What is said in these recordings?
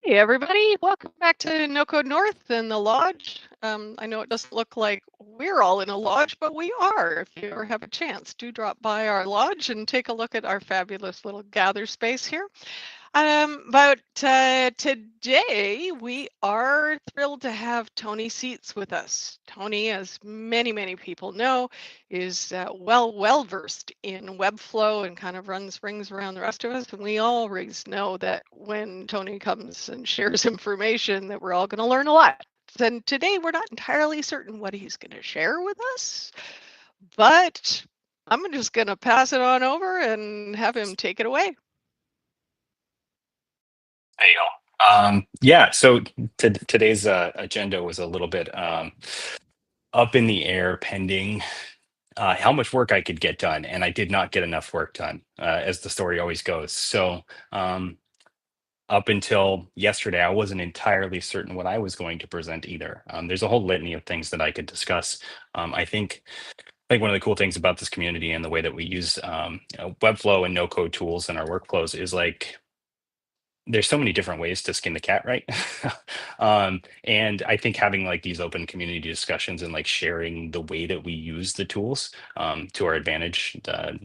Hey everybody, welcome back to No Code North and the Lodge. I know it doesn't look like we're all in a lodge, but we are. If you ever have a chance, do drop by our lodge and take a look at our fabulous little gather space here. But today we are thrilled to have Tony Seets with us. Tony, as many people know, is well versed in Webflow and kind of runs rings around the rest of us. And we always know that when Tony comes and shares information, that we're all going to learn a lot. And today we're not entirely certain what he's going to share with us, but I'm just going to pass it on over and have him take it away. There you go. Yeah, so today's agenda was a little bit up in the air, pending how much work I could get done, and I did not get enough work done, as the story always goes. So up until yesterday, I wasn't entirely certain what I was going to present either. There's a whole litany of things that I could discuss. I think one of the cool things about this community and the way that we use Webflow and no code tools in our workflows is like there's so many different ways to skin the cat, right? And I think having like these open community discussions and like sharing the way that we use the tools to our advantage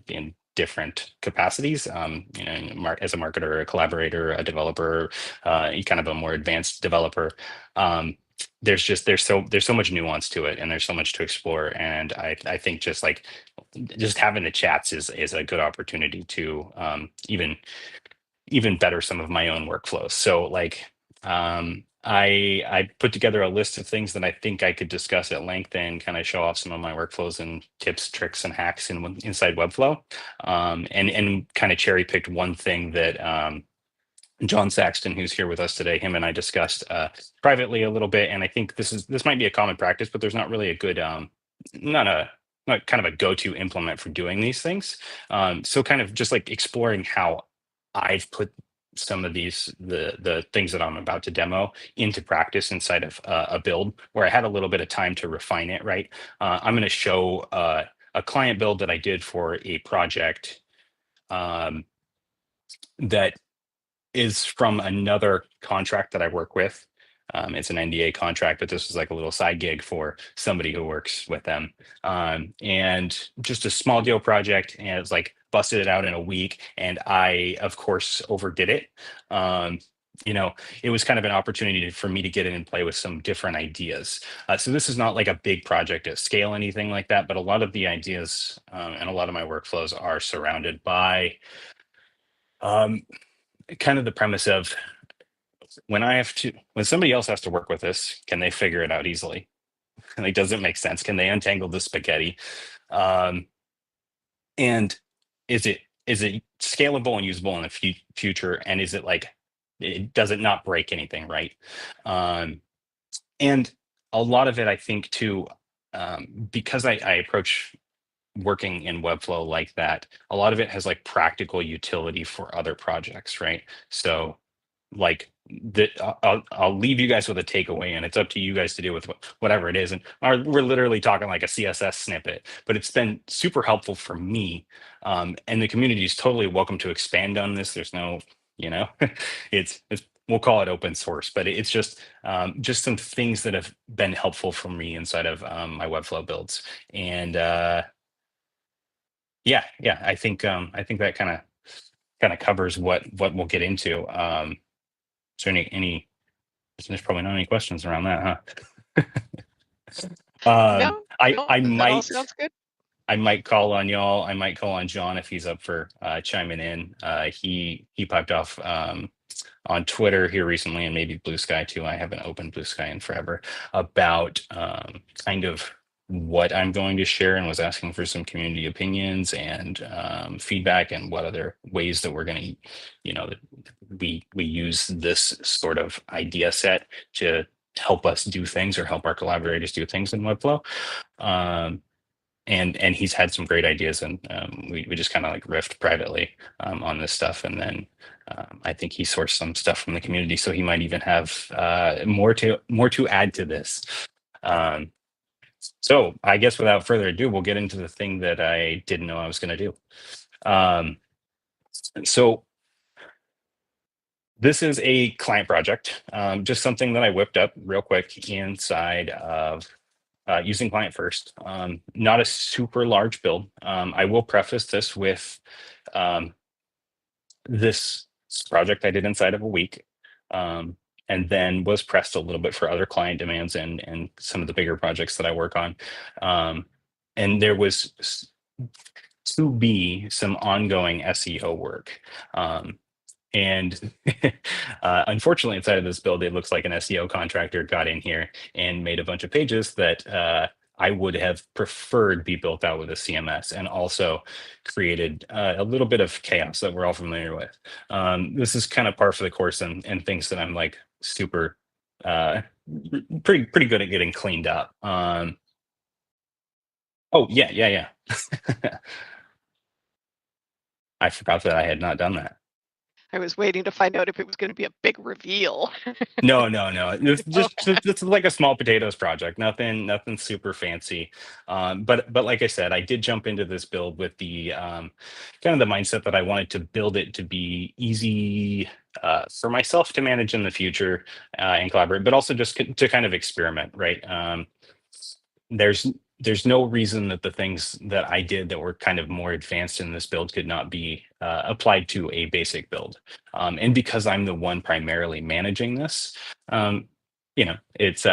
in different capacities, as a marketer, a collaborator, a developer, kind of a more advanced developer. There's so much nuance to it, and there's so much to explore. And I think just having the chats is a good opportunity to even better some of my own workflows. So I put together a list of things that I think I could discuss at length and kind of show off some of my workflows and tips, tricks, and hacks inside Webflow. And kind of cherry picked one thing that John Saxton, who's here with us today, him and I discussed privately a little bit. And I think this might be a common practice, but there's not really a good not kind of a go-to implement for doing these things. So kind of just like exploring how I've put some of the things that I'm about to demo into practice inside of a build where I had a little bit of time to refine it, right? I'm going to show a client build that I did for a project that is from another contract that I work with. It's an NDA contract, but this was like a little side gig for somebody who works with them. And just a small deal project, and it's like busted it out in a week. And I, of course, overdid it. Um, it was kind of an opportunity for me to get in and play with some different ideas. So this is not like a big project at scale, anything like that, but a lot of the ideas and a lot of my workflows are surrounded by um, kind of the premise of when somebody else has to work with this, can they figure it out easily? Like, does it make sense? Can they untangle the spaghetti? Um, and is it scalable and usable in the future? And is it like does it not break anything, right? Um, and a lot of it, I think, too, because I approach working in Webflow like that, a lot of it has like practical utility for other projects, right? So like I'll leave you guys with a takeaway, and it's up to you guys to deal with whatever it is. And we're literally talking like a CSS snippet, but it's been super helpful for me. And the community is totally welcome to expand on this. There's no, you know, it's we'll call it open source, but it's just some things that have been helpful for me inside of my Webflow builds. And yeah, I think that kind of covers what we'll get into. Is there any there's probably not any questions around that, huh? No, I no, I that all might sounds good. I might call on y'all. I might call on John if he's up for chiming in. He piped off on Twitter here recently, and maybe Blue Sky too. I haven't opened Blue Sky in forever, about kind of what I'm going to share, and was asking for some community opinions and feedback, and what other ways that we're going to, that we use this sort of idea set to help us do things or help our collaborators do things in Webflow. Um, and he's had some great ideas, and we just kind of like riffed privately on this stuff, and then I think he sourced some stuff from the community, so he might even have more to add to this. So I guess without further ado, we'll get into the thing that I didn't know I was going to do. So This is a client project, just something that I whipped up real quick inside of using client first. Not a super large build. I will preface this with this project I did inside of a week, and then was pressed a little bit for other client demands and some of the bigger projects that I work on. And there was to be some ongoing SEO work. And unfortunately, inside of this build, it looks like an SEO contractor got in here and made a bunch of pages that I would have preferred be built out with a CMS, and also created a little bit of chaos that we're all familiar with. This is kind of par for the course, and things that I'm like super pretty good at getting cleaned up. Oh yeah. I forgot that I had not done that. I was waiting to find out if it was going to be a big reveal. No. It's just like a small potatoes project. Nothing super fancy. But like I said, I did jump into this build with the kind of the mindset that I wanted to build it to be easy for myself to manage in the future and collaborate, but also just to kind of experiment, right? There's no reason that the things that I did that were kind of more advanced in this build could not be applied to a basic build. And because I'm the one primarily managing this, you know, it's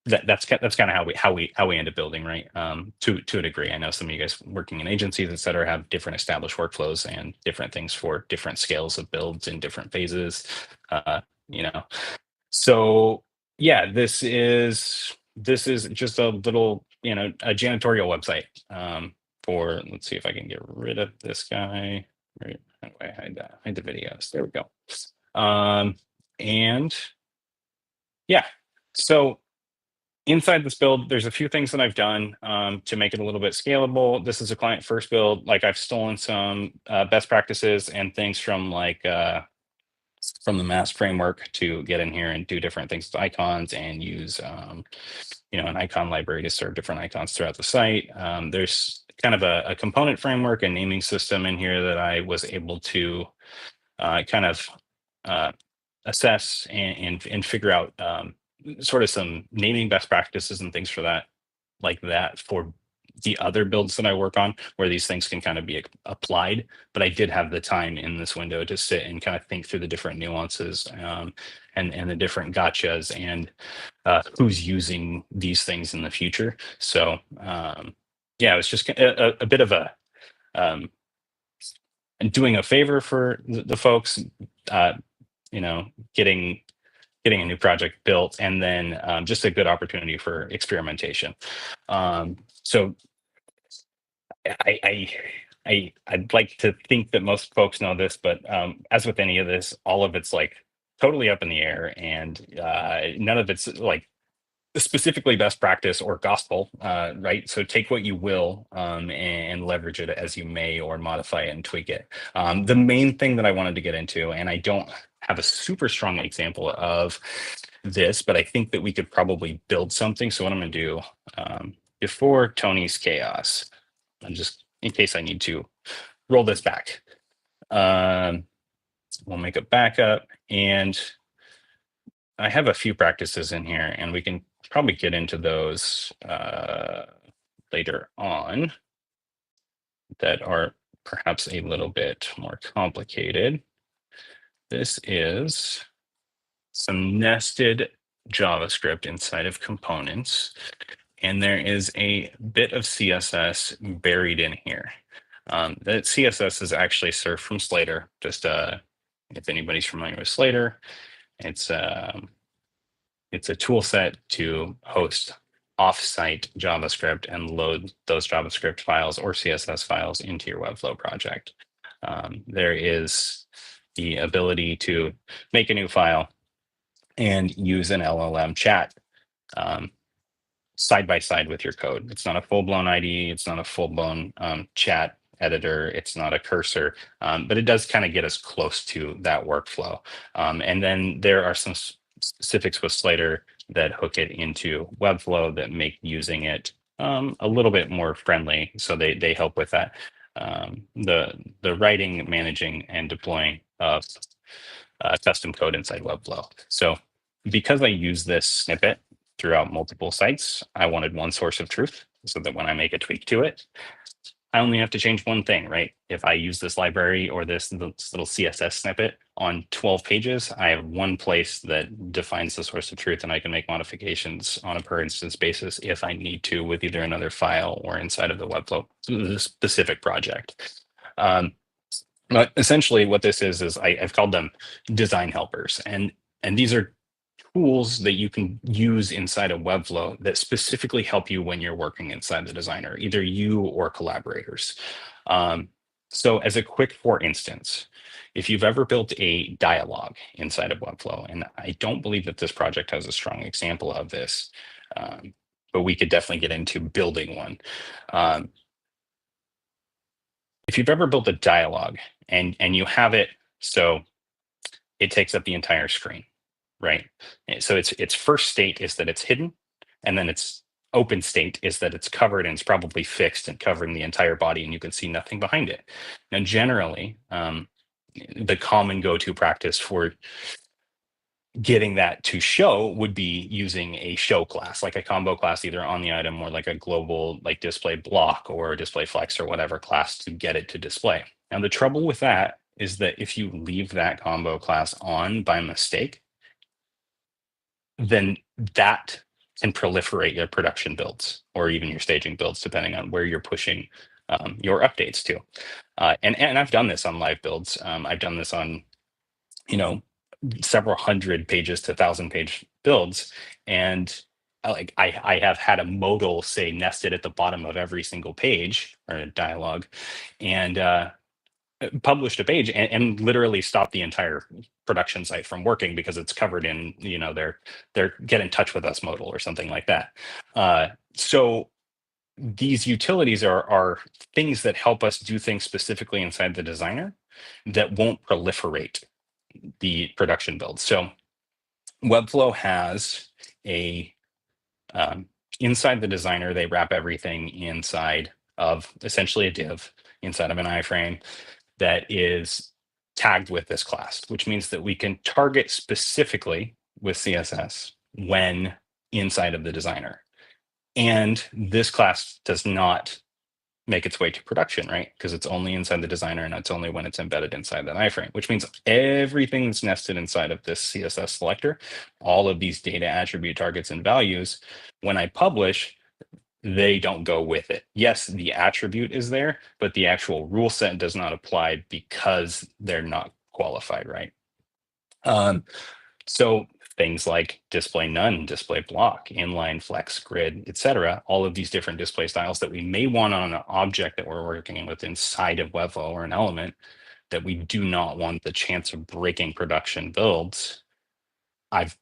that's kind of how we end up building, right? To a degree. I know some of you guys working in agencies, et cetera, have different established workflows and different things for different scales of builds in different phases. You know, so yeah, this is just a little, a janitorial website for, let's see if I can get rid of this guy. Right, how do I hide the videos? There we go. And yeah, so inside this build, there's a few things that I've done to make it a little bit scalable. This is a client first build. Like, I've stolen some best practices and things from from the mass framework to get in here and do different things with icons, and use an icon library to serve different icons throughout the site. There's kind of a component framework and naming system in here that I was able to kind of assess and figure out sort of some naming best practices and things for that, like that, for the other builds that I work on, where these things can kind of be applied. But I did have the time in this window to sit and kind of think through the different nuances and the different gotchas, and who's using these things in the future. So yeah, it was just a bit of a and doing a favor for the folks, getting a new project built, and then just a good opportunity for experimentation. So I'd like to think that most folks know this, but as with any of this, all of it's like totally up in the air, and none of it's like specifically best practice or gospel, right? So take what you will and leverage it as you may, or modify it and tweak it. The main thing that I wanted to get into, and I don't have a super strong example of this, but I think that we could probably build something. So what I'm going to do before Tony's chaos, I'm just, in case I need to roll this back, we'll make a backup, and I have a few practices in here, and we can probably get into those later on that are perhaps a little bit more complicated. This is some nested JavaScript inside of components, and there is a bit of CSS buried in here. That CSS is actually served from Slater. Just if anybody's familiar with Slater, it's a tool set to host off-site JavaScript and load those JavaScript files or CSS files into your Webflow project. There is the ability to make a new file and use an LLM chat side by side with your code. It's not a full-blown IDE. It's not a full-blown chat editor. It's not a cursor, but it does kind of get us close to that workflow. And then there are some specifics with Slater that hook it into Webflow that make using it a little bit more friendly. So they help with that. The writing, managing, and deploying of custom code inside Webflow. So because I use this snippet throughout multiple sites, I wanted one source of truth so that when I make a tweak to it, I only have to change one thing, right? If I use this library or this little CSS snippet on 12 pages, I have one place that defines the source of truth, and I can make modifications on a per instance basis if I need to with either another file or inside of the Webflow, the specific project. But essentially what this is I've called them design helpers. And these are tools that you can use inside of Webflow that specifically help you when you're working inside the designer, either you or collaborators. So as a quick for instance, if you've ever built a dialogue inside of Webflow, and I don't believe that this project has a strong example of this, but we could definitely get into building one. If you've ever built a dialogue and you have it so it takes up the entire screen, right? So its first state is that it's hidden, and then its open state is that it's covered and it's probably fixed and covering the entire body, and you can see nothing behind it. Now, generally, the common go-to practice for getting that to show would be using a show class, like a combo class, either on the item or like a global like display block or display flex or whatever class to get it to display. Now, the trouble with that is that if you leave that combo class on by mistake, then that can proliferate your production builds or even your staging builds, depending on where you're pushing your updates to. And I've done this on live builds. I've done this on, several hundred pages to 1,000-page builds, and I have had a modal say nested at the bottom of every single page or a dialogue, and published a page and literally stopped the entire production site from working because it's covered in their get in touch with us modal or something like that. So these utilities are things that help us do things specifically inside the designer that won't proliferate the production build. So Webflow has a inside the designer, they wrap everything inside of essentially a div inside of an iframe that is tagged with this class, which means that we can target specifically with CSS when inside of the designer. And this class does not make its way to production, right? Because it's only inside the designer, and it's only when it's embedded inside that iframe, which means everything that's nested inside of this CSS selector, all of these data attribute targets and values, when I publish, they don't go with it. Yes, the attribute is there, but the actual rule set does not apply because they're not qualified, right? So things like display none, display block, inline, flex, grid, etc. All of these different display styles that we may want on an object that we're working with inside of Webflow or an element that we do not want the chance of breaking production builds. I've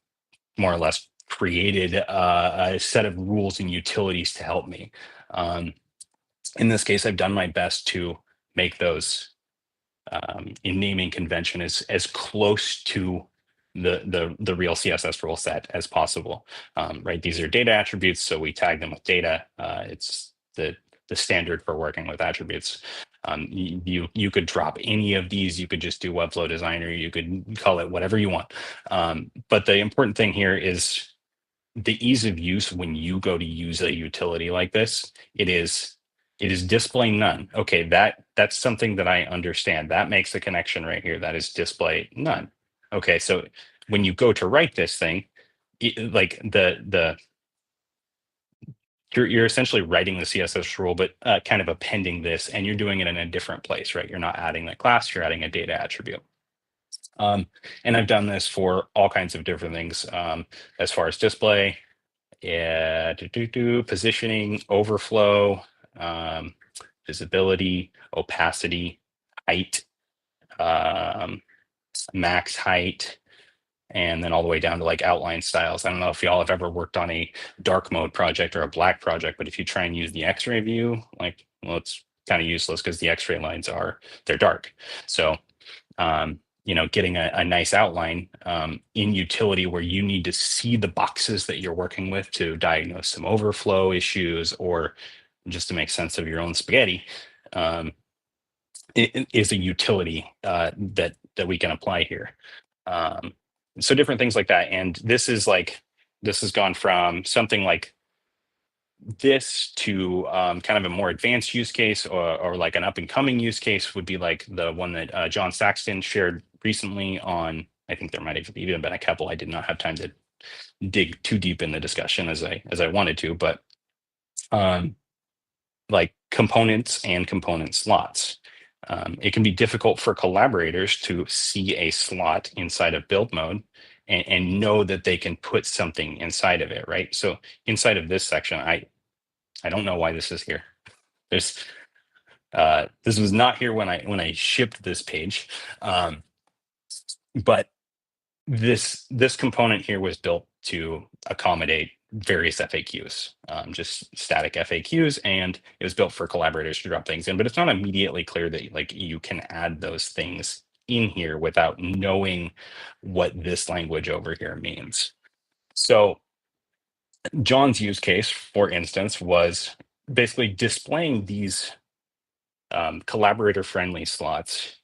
more or less created a set of rules and utilities to help me. In this case, I've done my best to make those in naming convention as close to the real CSS rule set as possible, right? These are data attributes, so we tag them with data. It's the standard for working with attributes. You could drop any of these. You could just do Webflow Designer. You could call it whatever you want. But the important thing here is the ease of use when you go to use a utility like this. It is display none. Okay, that's something that I understand. That makes the connection right here. That is display none. Okay, so when you go to write this thing, like you're essentially writing the CSS rule, but kind of appending this, and you're doing it in a different place, right? You're not adding the class, you're adding a data attribute. And I've done this for all kinds of different things, as far as display, positioning, overflow, visibility, opacity, height, max height, and then all the way down to like outline styles. I don't know if y'all have ever worked on a dark mode project or a black project, but if you try and use the xray view, well, it's kind of useless because the xray lines they're dark. So getting a nice outline in utility where you need to see the boxes that you're working with to diagnose some overflow issues or just to make sense of your own spaghetti, it is a utility that we can apply here. So different things like that. And this has gone from something like this to kind of a more advanced use case, or like an up and coming use case would be like the one that John Saxton shared recently on, I think there might have even been a couple. I did not have time to dig too deep in the discussion as I wanted to, but like components and component slots. It can be difficult for collaborators to see a slot inside of build mode and know that they can put something inside of it, right? So inside of this section, I don't know why this is here. There's this was not here when I shipped this page, but this component here was built to accommodate various FAQs, just static FAQs, and it was built for collaborators to drop things in. But it's not immediately clear that like you can add those things in here without knowing what this language over here means. So John's use case, for instance, was basically displaying these collaborator-friendly slots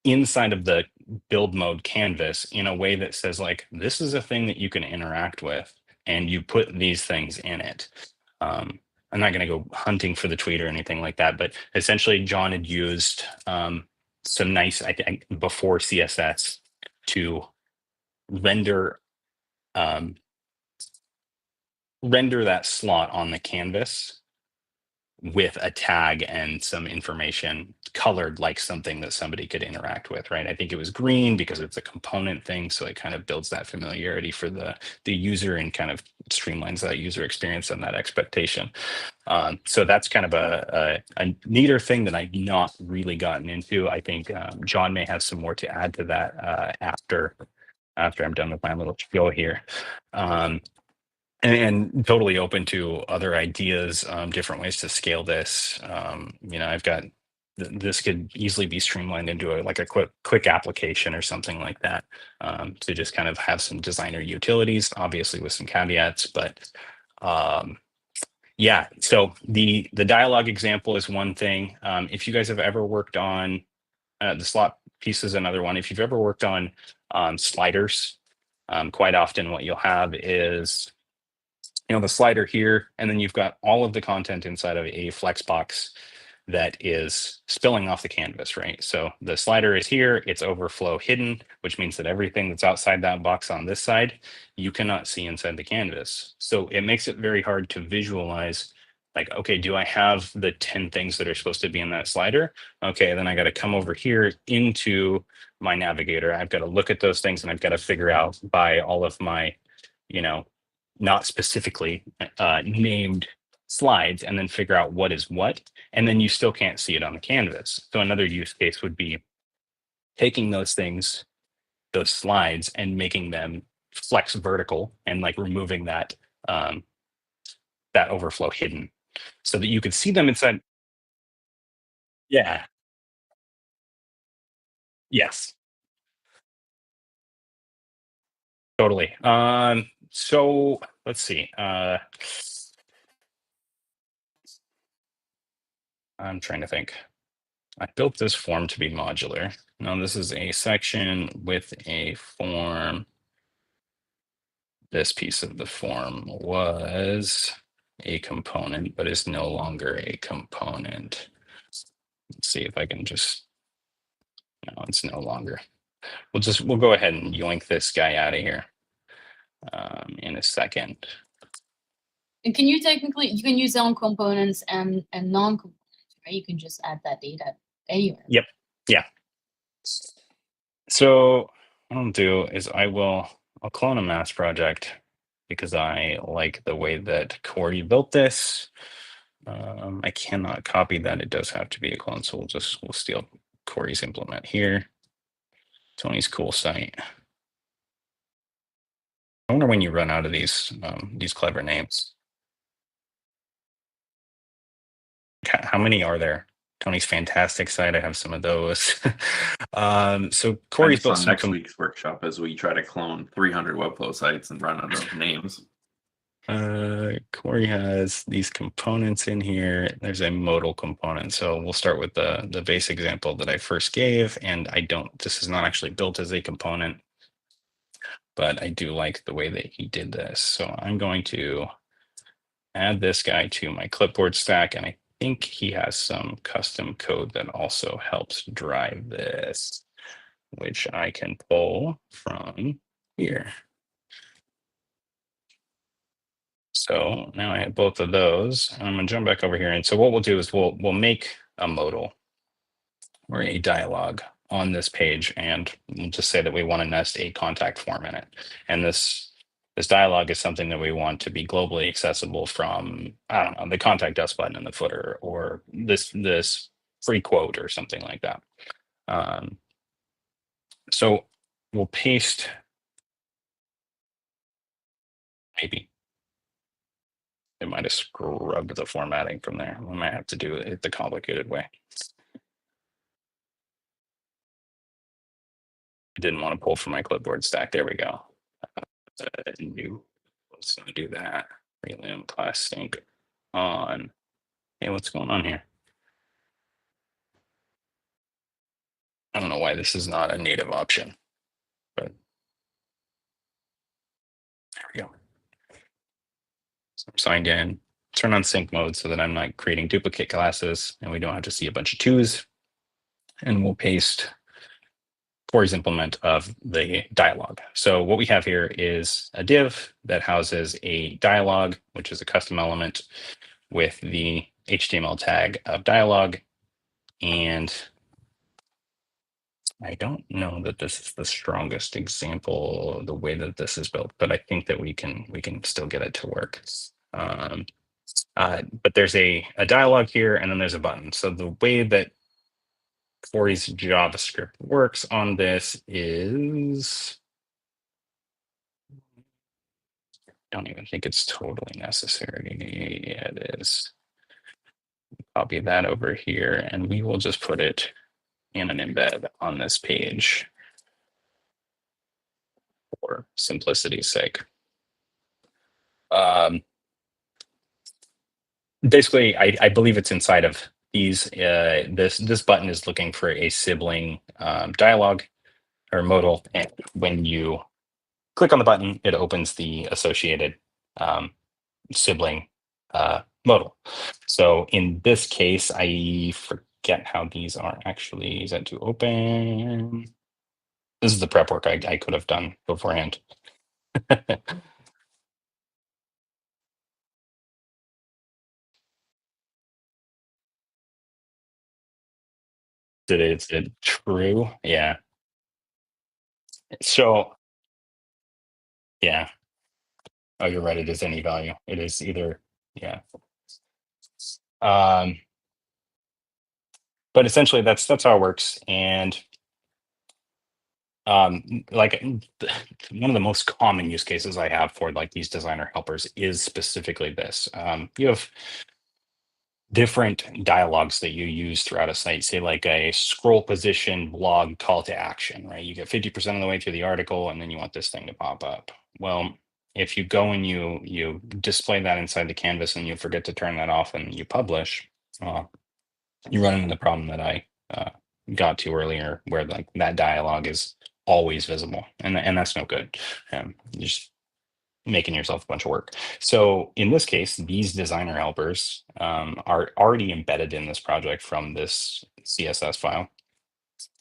inside of the build mode canvas in a way that says like, this is a thing that you can interact with, and you put these things in it. I'm not going to go hunting for the tweet or anything like that, but essentially John had used some nice, I think, before CSS to render that slot on the canvas with a tag and some information colored like something that somebody could interact with, right? I think it was green because it's a component thing, so it kind of builds that familiarity for the user and kind of streamlines that user experience and that expectation. So that's kind of a neater thing that I've not really gotten into. I think John may have some more to add to that after I'm done with my little spiel here. And totally open to other ideas, different ways to scale this. I've got this could easily be streamlined into a quick application or something like that, to just kind of have some designer utilities, obviously with some caveats. But yeah, so the dialogue example is one thing. If you guys have ever worked on the slot piece is another one. If you've ever worked on sliders, quite often what you'll have is the slider here, and then you've got all of the content inside of a flex box that is spilling off the canvas, right? So the slider is here, it's overflow hidden, which means that everything that's outside that box on this side, you cannot see inside the canvas. So it makes it very hard to visualize, like, okay, do I have the 10 things that are supposed to be in that slider? Okay, then I got to come over here into my navigator. I've got to look at those things, and I've got to figure out by all of my, not specifically named slides, and then figure out what is what, and then you still can't see it on the canvas. So another use case would be taking those things, those slides, and making them flex vertical and like removing that that overflow hidden so that you could see them inside. Yeah. Yes, totally. So let's see. I'm trying to think. I built this form to be modular. Now this is a section with a form. This piece of the form was a component, but is no longer a component. Let's see if I can just, no, it's no longer. We'll go ahead and yoink this guy out of here in a second. And can you use on components and non-components, right? You can just add that data anywhere. Yep. Yeah. So what I'll do is I'll clone a mass project because I like the way that Corey built this. I cannot copy that. It does have to be a clone. So we'll steal Corey's implement here. Tony's cool site. I wonder when you run out of these clever names. How many are there? Tony's fantastic site. I have some of those. So Corey's built on next week's workshop as we try to clone 300 Webflow sites and run out of names. Corey has these components in here. There's a modal component. So we'll start with the base example that I first gave. And this is not actually built as a component, but I do like the way that he did this. So I'm going to add this guy to my clipboard stack. And I think he has some custom code that also helps drive this, which I can pull from here. So now I have both of those. I'm gonna jump back over here. And so what we'll do is we'll make a modal or a dialog on this page, and we'll just say that we want to nest a contact form in it. And this dialog is something that we want to be globally accessible from, I don't know, the contact us button in the footer, or this free quote or something like that. So we'll paste, maybe. It might have scrubbed the formatting from there. We might have to do it the complicated way. Didn't want to pull from my clipboard stack. There we go. New. Let's do that. Prelim class sync on. Hey, what's going on here? I don't know why this is not a native option, but there we go. So I'm signed in. Turn on sync mode so that I'm not creating duplicate classes and we don't have to see a bunch of twos. And we'll paste Corey's implement of the dialog. So what we have here is a div that houses a dialog, which is a custom element with the HTML tag of dialog. And I don't know that this is the strongest example, the way that this is built, but I think that we can still get it to work. But there's a dialog here, and then there's a button. So the way that Corey's JavaScript works on this is, I don't even think it's totally necessary. Yeah, it is. Copy that over here, and we will just put it in an embed on this page for simplicity's sake. Basically, I believe it's inside of these. This button is looking for a sibling dialog or modal, and when you click on the button, it opens the associated sibling modal. So in this case, I forget how these are actually set to open. This is the prep work I could have done beforehand. Is it true? Yeah. So, yeah. Oh, you're right. It is any value. It is either, yeah. But essentially, that's how it works. And like one of the most common use cases I have for like these designer helpers is specifically this. You have different dialogues that you use throughout a site, say like a scroll position blog call to action, right? You get 50% of the way through the article and then you want this thing to pop up. Well, if you go and you display that inside the canvas and you forget to turn that off and you publish, you run into the problem that I got to earlier, where like that dialogue is always visible, and that's no good. You're just making yourself a bunch of work. So in this case, these designer helpers are already embedded in this project from this CSS file.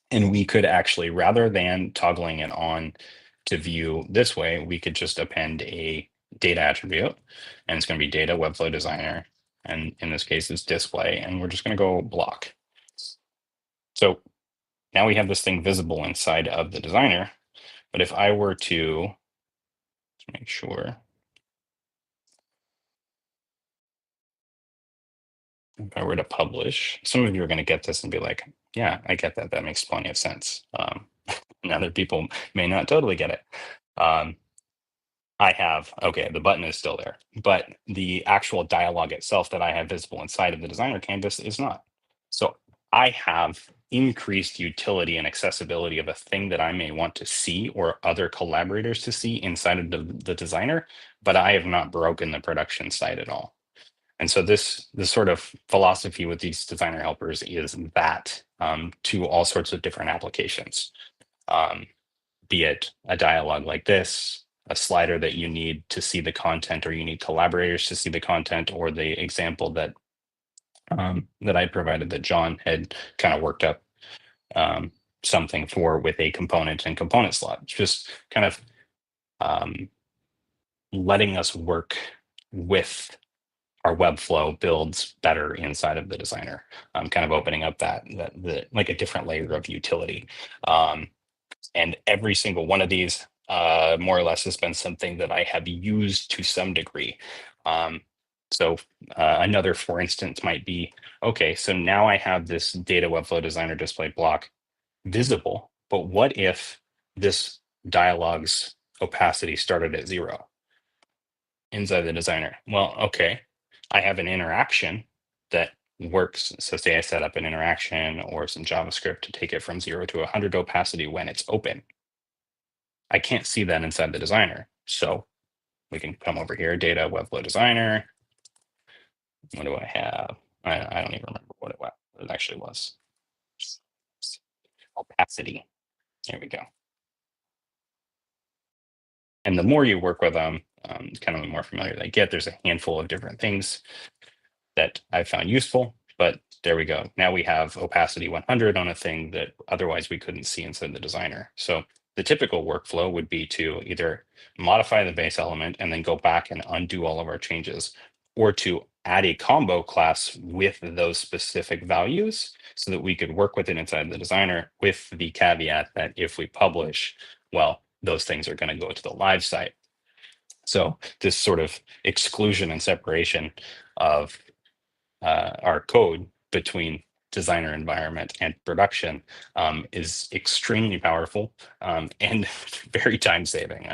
And we could actually, rather than toggling it on to view this way, we could just append a data attribute, and it's going to be data Webflow Designer. And in this case, it's display, and we're just going to go block. So now we have this thing visible inside of the designer. But if I were to make sure, if I were to publish, some of you are going to get this and be like, yeah, I get that. That makes plenty of sense. And other people may not totally get it. I have, okay, the button is still there, but the actual dialogue itself that I have visible inside of the designer canvas is not. So I have increased utility and accessibility of a thing that I may want to see or other collaborators to see inside of the designer, but I have not broken the production side at all. And so this sort of philosophy with these designer helpers is that to all sorts of different applications, be it a dialogue like this, a slider that you need to see the content, or you need collaborators to see the content, or the example that that I provided that John had kind of worked up something for with a component and component slot, just kind of letting us work with our Webflow builds better inside of the designer, kind of opening up that like a different layer of utility. And every single one of these more or less has been something that I have used to some degree. So another, for instance, might be, okay, so now I have this data Webflow Designer display block visible, but what if this dialogue's opacity started at 0 inside the designer? Well, okay, I have an interaction that works. So say I set up an interaction or some JavaScript to take it from 0 to 100 opacity when it's open. I can't see that inside the designer. So we can come over here, data Webflow Designer. What do I have? I don't even remember what it actually was. Opacity. There we go. And the more you work with them, kind of the more familiar they get. There's a handful of different things that I found useful, but there we go. Now we have opacity 100 on a thing that otherwise we couldn't see inside the designer. So the typical workflow would be to either modify the base element and then go back and undo all of our changes, or to add a combo class with those specific values so that we could work with it inside the designer, with the caveat that if we publish, well, those things are going to go to the live site. So this sort of exclusion and separation of our code between designer environment and production is extremely powerful and very time saving.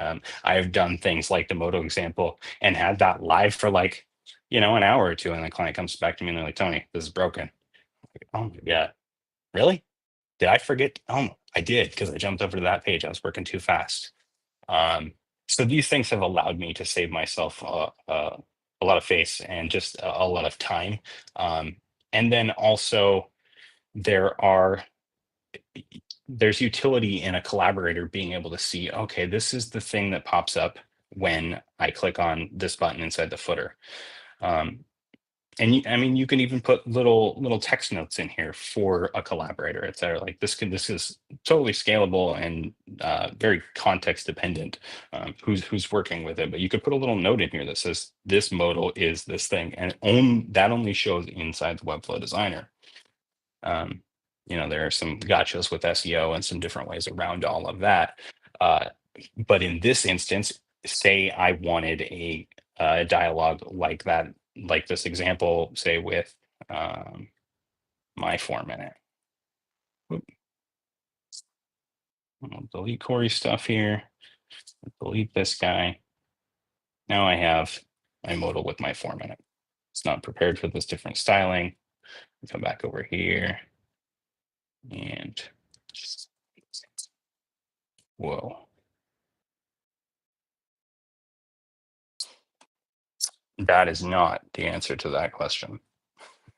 I have done things like the Moto example and had that live for like, an hour or two, and the client comes back to me and they're like, Tony, this is broken. Oh yeah, really? Did I forget? Oh, I did, because I jumped over to that page. I was working too fast. So these things have allowed me to save myself a lot of face and just a lot of time. And then also there's utility in a collaborator being able to see, okay, this is the thing that pops up when I click on this button inside the footer. And you can even put little text notes in here for a collaborator, et cetera. Like this is totally scalable and very context dependent, who's working with it. But you could put a little note in here that says this modal is this thing, and that only shows inside the Webflow Designer. There are some gotchas with SEO and some different ways around all of that. But in this instance, say I wanted a dialogue like that, like this example, say with my form in it. I'll delete Corey's stuff here. Delete this guy. Now I have my modal with my form in it. It's not prepared for this different styling. Come back over here and whoa. That is not the answer to that question.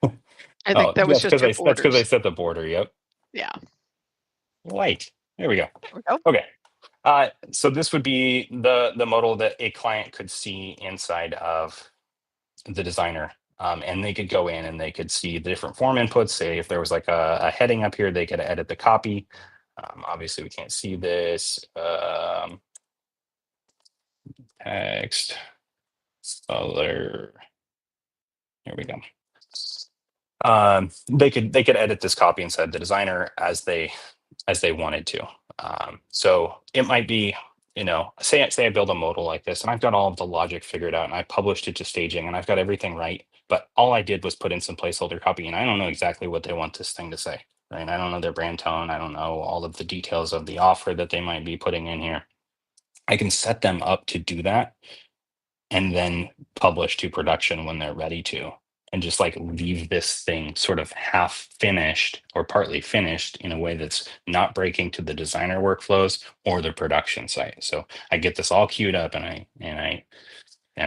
I think that was just your that's because I borders. set the border. Yep. Yeah. Right. There we go. There we go. Okay. So this would be the modal that a client could see inside of the designer. And they could go in and they could see the different form inputs. Say if there was like a heading up here, they could edit the copy. Obviously, we can't see this. Text, color. Here we go. They could edit this copy inside the designer as they wanted to. So it might be, say I build a modal like this and I've got all of the logic figured out and I published it to staging and I've got everything right, but all I did was put in some placeholder copy and I don't know exactly what they want this thing to say, right? I don't know their brand tone. I don't know all of the details of the offer that they might be putting in here. I can set them up to do that and then publish to production when they're ready to. and just like leave this thing sort of half finished or partly finished in a way that's not breaking to the designer workflows or the production site. So I get this all queued up and I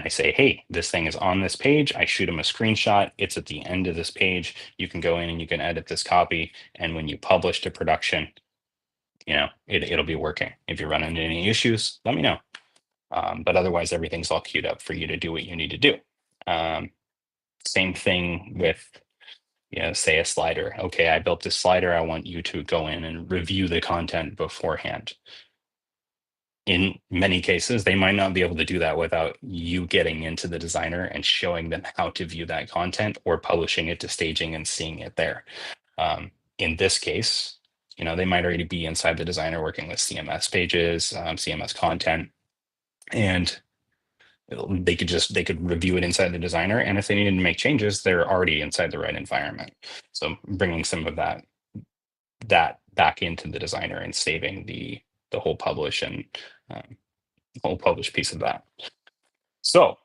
say, hey, this thing is on this page. I shoot them a screenshot. It's at the end of this page. You can go in and you can edit this copy. And when you publish to production, it'll be working. If you run into any issues, let me know. But otherwise, everything's all queued up for you to do what you need to do. Same thing with, say a slider. Okay, I built this slider. I want you to go in and review the content beforehand. In many cases, they might not be able to do that without you getting into the designer and showing them how to view that content or publishing it to staging and seeing it there. In this case, they might already be inside the designer working with CMS pages, CMS content, and they could review it inside the designer. And if they needed to make changes, they're already inside the right environment. So bringing some of that back into the designer and saving the whole publish and whole publish piece of that. So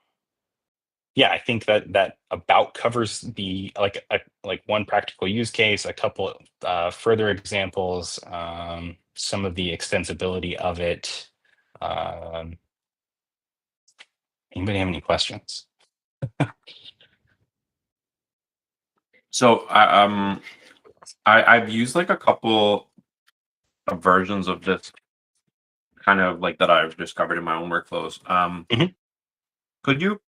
yeah, I think that about covers the like one practical use case, a couple further examples, some of the extensibility of it. Anybody have any questions? So I've used like a couple of versions of this kind of like that I've discovered in my own workflows. Could you,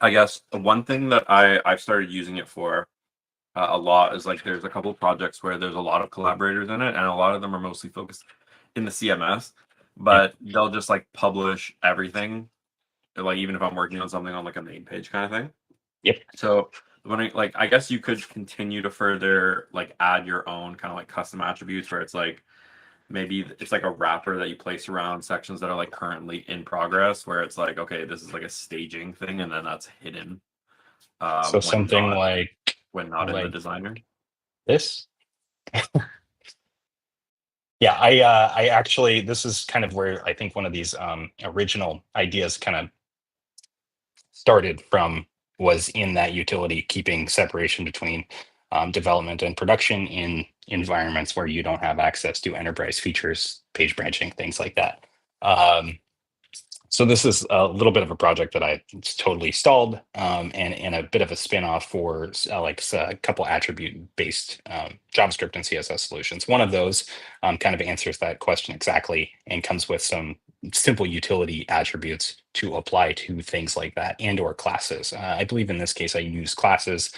I guess one thing that I've started using it for a lot is like there's a couple of projects where there's a lot of collaborators in it, and a lot of them are mostly focused in the CMS, but they'll just like publish everything, like even if I'm working on something on like a main page kind of thing. Yep. So when I guess you could continue to further like add your own kind of like custom attributes where it's like maybe it's like a wrapper that you place around sections that are like currently in progress, where it's like, okay, this is like a staging thing, and then that's hidden. So something when not in the designer. This. Yeah, I actually, this is kind of where I think one of these original ideas kind of started from, was in that utility, keeping separation between development and production in environments where you don't have access to enterprise features, page branching, things like that. So this is a little bit of a project that I totally stalled, and a bit of a spin-off for a couple attribute-based JavaScript and CSS solutions. One of those kind of answers that question exactly and comes with some simple utility attributes to apply to things like that, and or classes. I believe in this case I use classes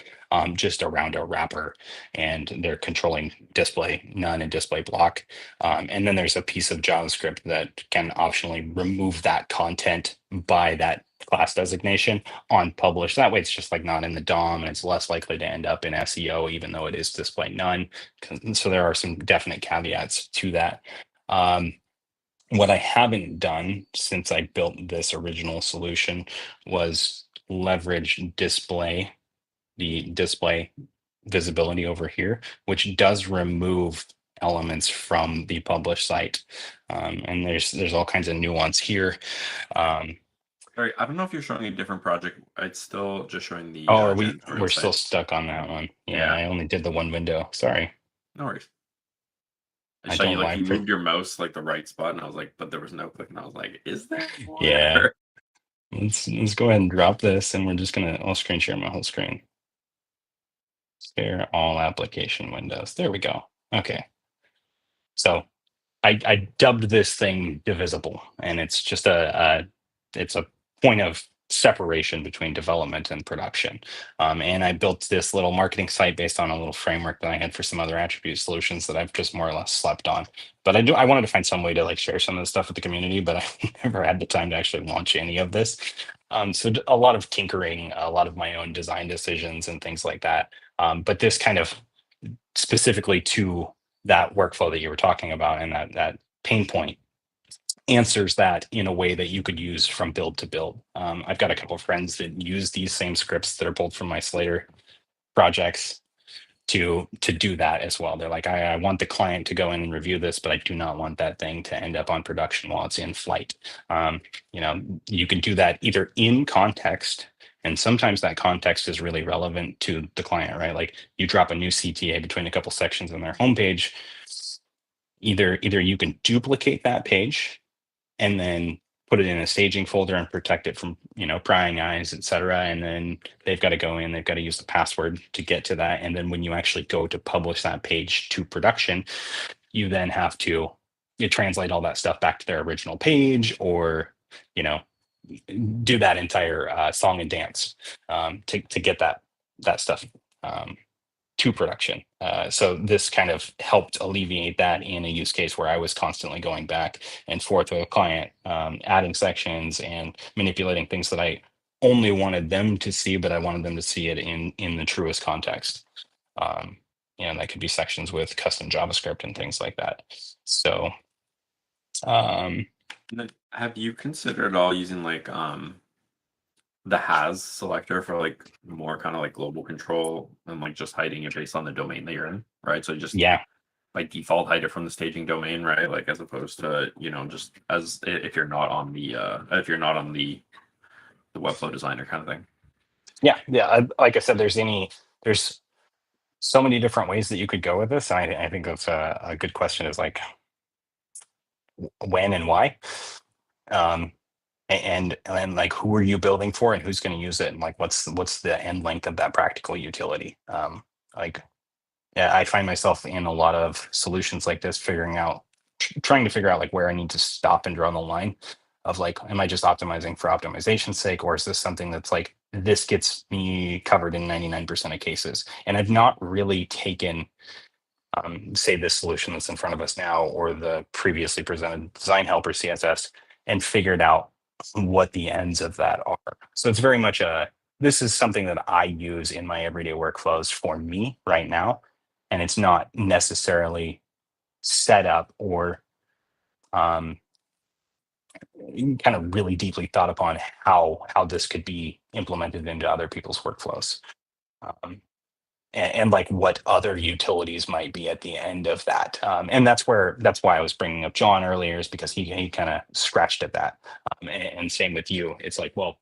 just around a wrapper, and they're controlling display none and display block. And then there's a piece of JavaScript that can optionally remove that content by that class designation on publish. That way it's just like not in the DOM, and it's less likely to end up in SEO, even though it is display none. So there are some definite caveats to that. What I haven't done since I built this original solution was leverage the display visibility over here, which does remove elements from the published site. And there's all kinds of nuance here. Sorry, I don't know if you're showing a different project. It's still just showing the. We're still stuck on that one. Yeah, I only did the one window. Sorry. No worries. I saw don't you like you like moved your mouse like the right spot, and I was like, but there was no click, and I was like, is there more? Yeah. Let's go ahead and drop this, and we're just I'll screen share my whole screen. Spare all application windows. There we go. Okay. So I dubbed this thing divisible, and it's just it's a point of separation between development and production. And I built this little marketing site based on a little framework that I had for some other attribute solutions that I've just more or less slept on. But I wanted to find some way to like share some of the stuff with the community, but I never had the time to actually launch any of this. So a lot of tinkering, a lot of my own design decisions and things like that. But this kind of specifically to that workflow that you were talking about, and that pain point answers that in a way that you could use from build to build. I've got a couple of friends that use these same scripts that are pulled from my Slater projects to do that as well. They're like, I want the client to go in and review this, but I do not want that thing to end up on production while it's in flight. You can do that either in context And sometimes that context is really relevant to the client, right? Like you drop a new CTA between a couple sections on their homepage. Either you can duplicate that page and then put it in a staging folder and protect it from, prying eyes, et cetera. And then they've got to go in, they've got to use the password to get to that. And then when you actually go to publish that page to production, you then have to translate all that stuff back to their original page, or, do that entire song and dance to get that stuff to production. So this kind of helped alleviate that in a use case where I was constantly going back and forth with a client, adding sections and manipulating things that I only wanted them to see, but I wanted them to see it in the truest context. And that could be sections with custom JavaScript and things like that. So have you considered at all using like the has selector for like more kind of like global control and like just hiding it based on the domain that you're in, right? So just by default hide it from the staging domain, right? Like as opposed to just as if you're not on the Webflow Designer kind of thing. Yeah. Like I said, there's so many different ways that you could go with this. And I think that's a good question, is like when and why. And like who are you building for and who's going to use it, and like what's the end length of that practical utility. I find myself in a lot of solutions like this trying to figure out like where I need to stop and draw the line of like, am I just optimizing for optimization's sake, or is this something that's like, this gets me covered in 99% of cases? And I've not really taken say this solution that's in front of us now, or the previously presented design helper CSS, and figured out what the ends of that are. So it's very much this is something that I use in my everyday workflows for me right now. And it's not necessarily set up or kind of really deeply thought upon how this could be implemented into other people's workflows. And like what other utilities might be at the end of that. And that's why I was bringing up John earlier, is because he kind of scratched at that. And same with you. It's like, well,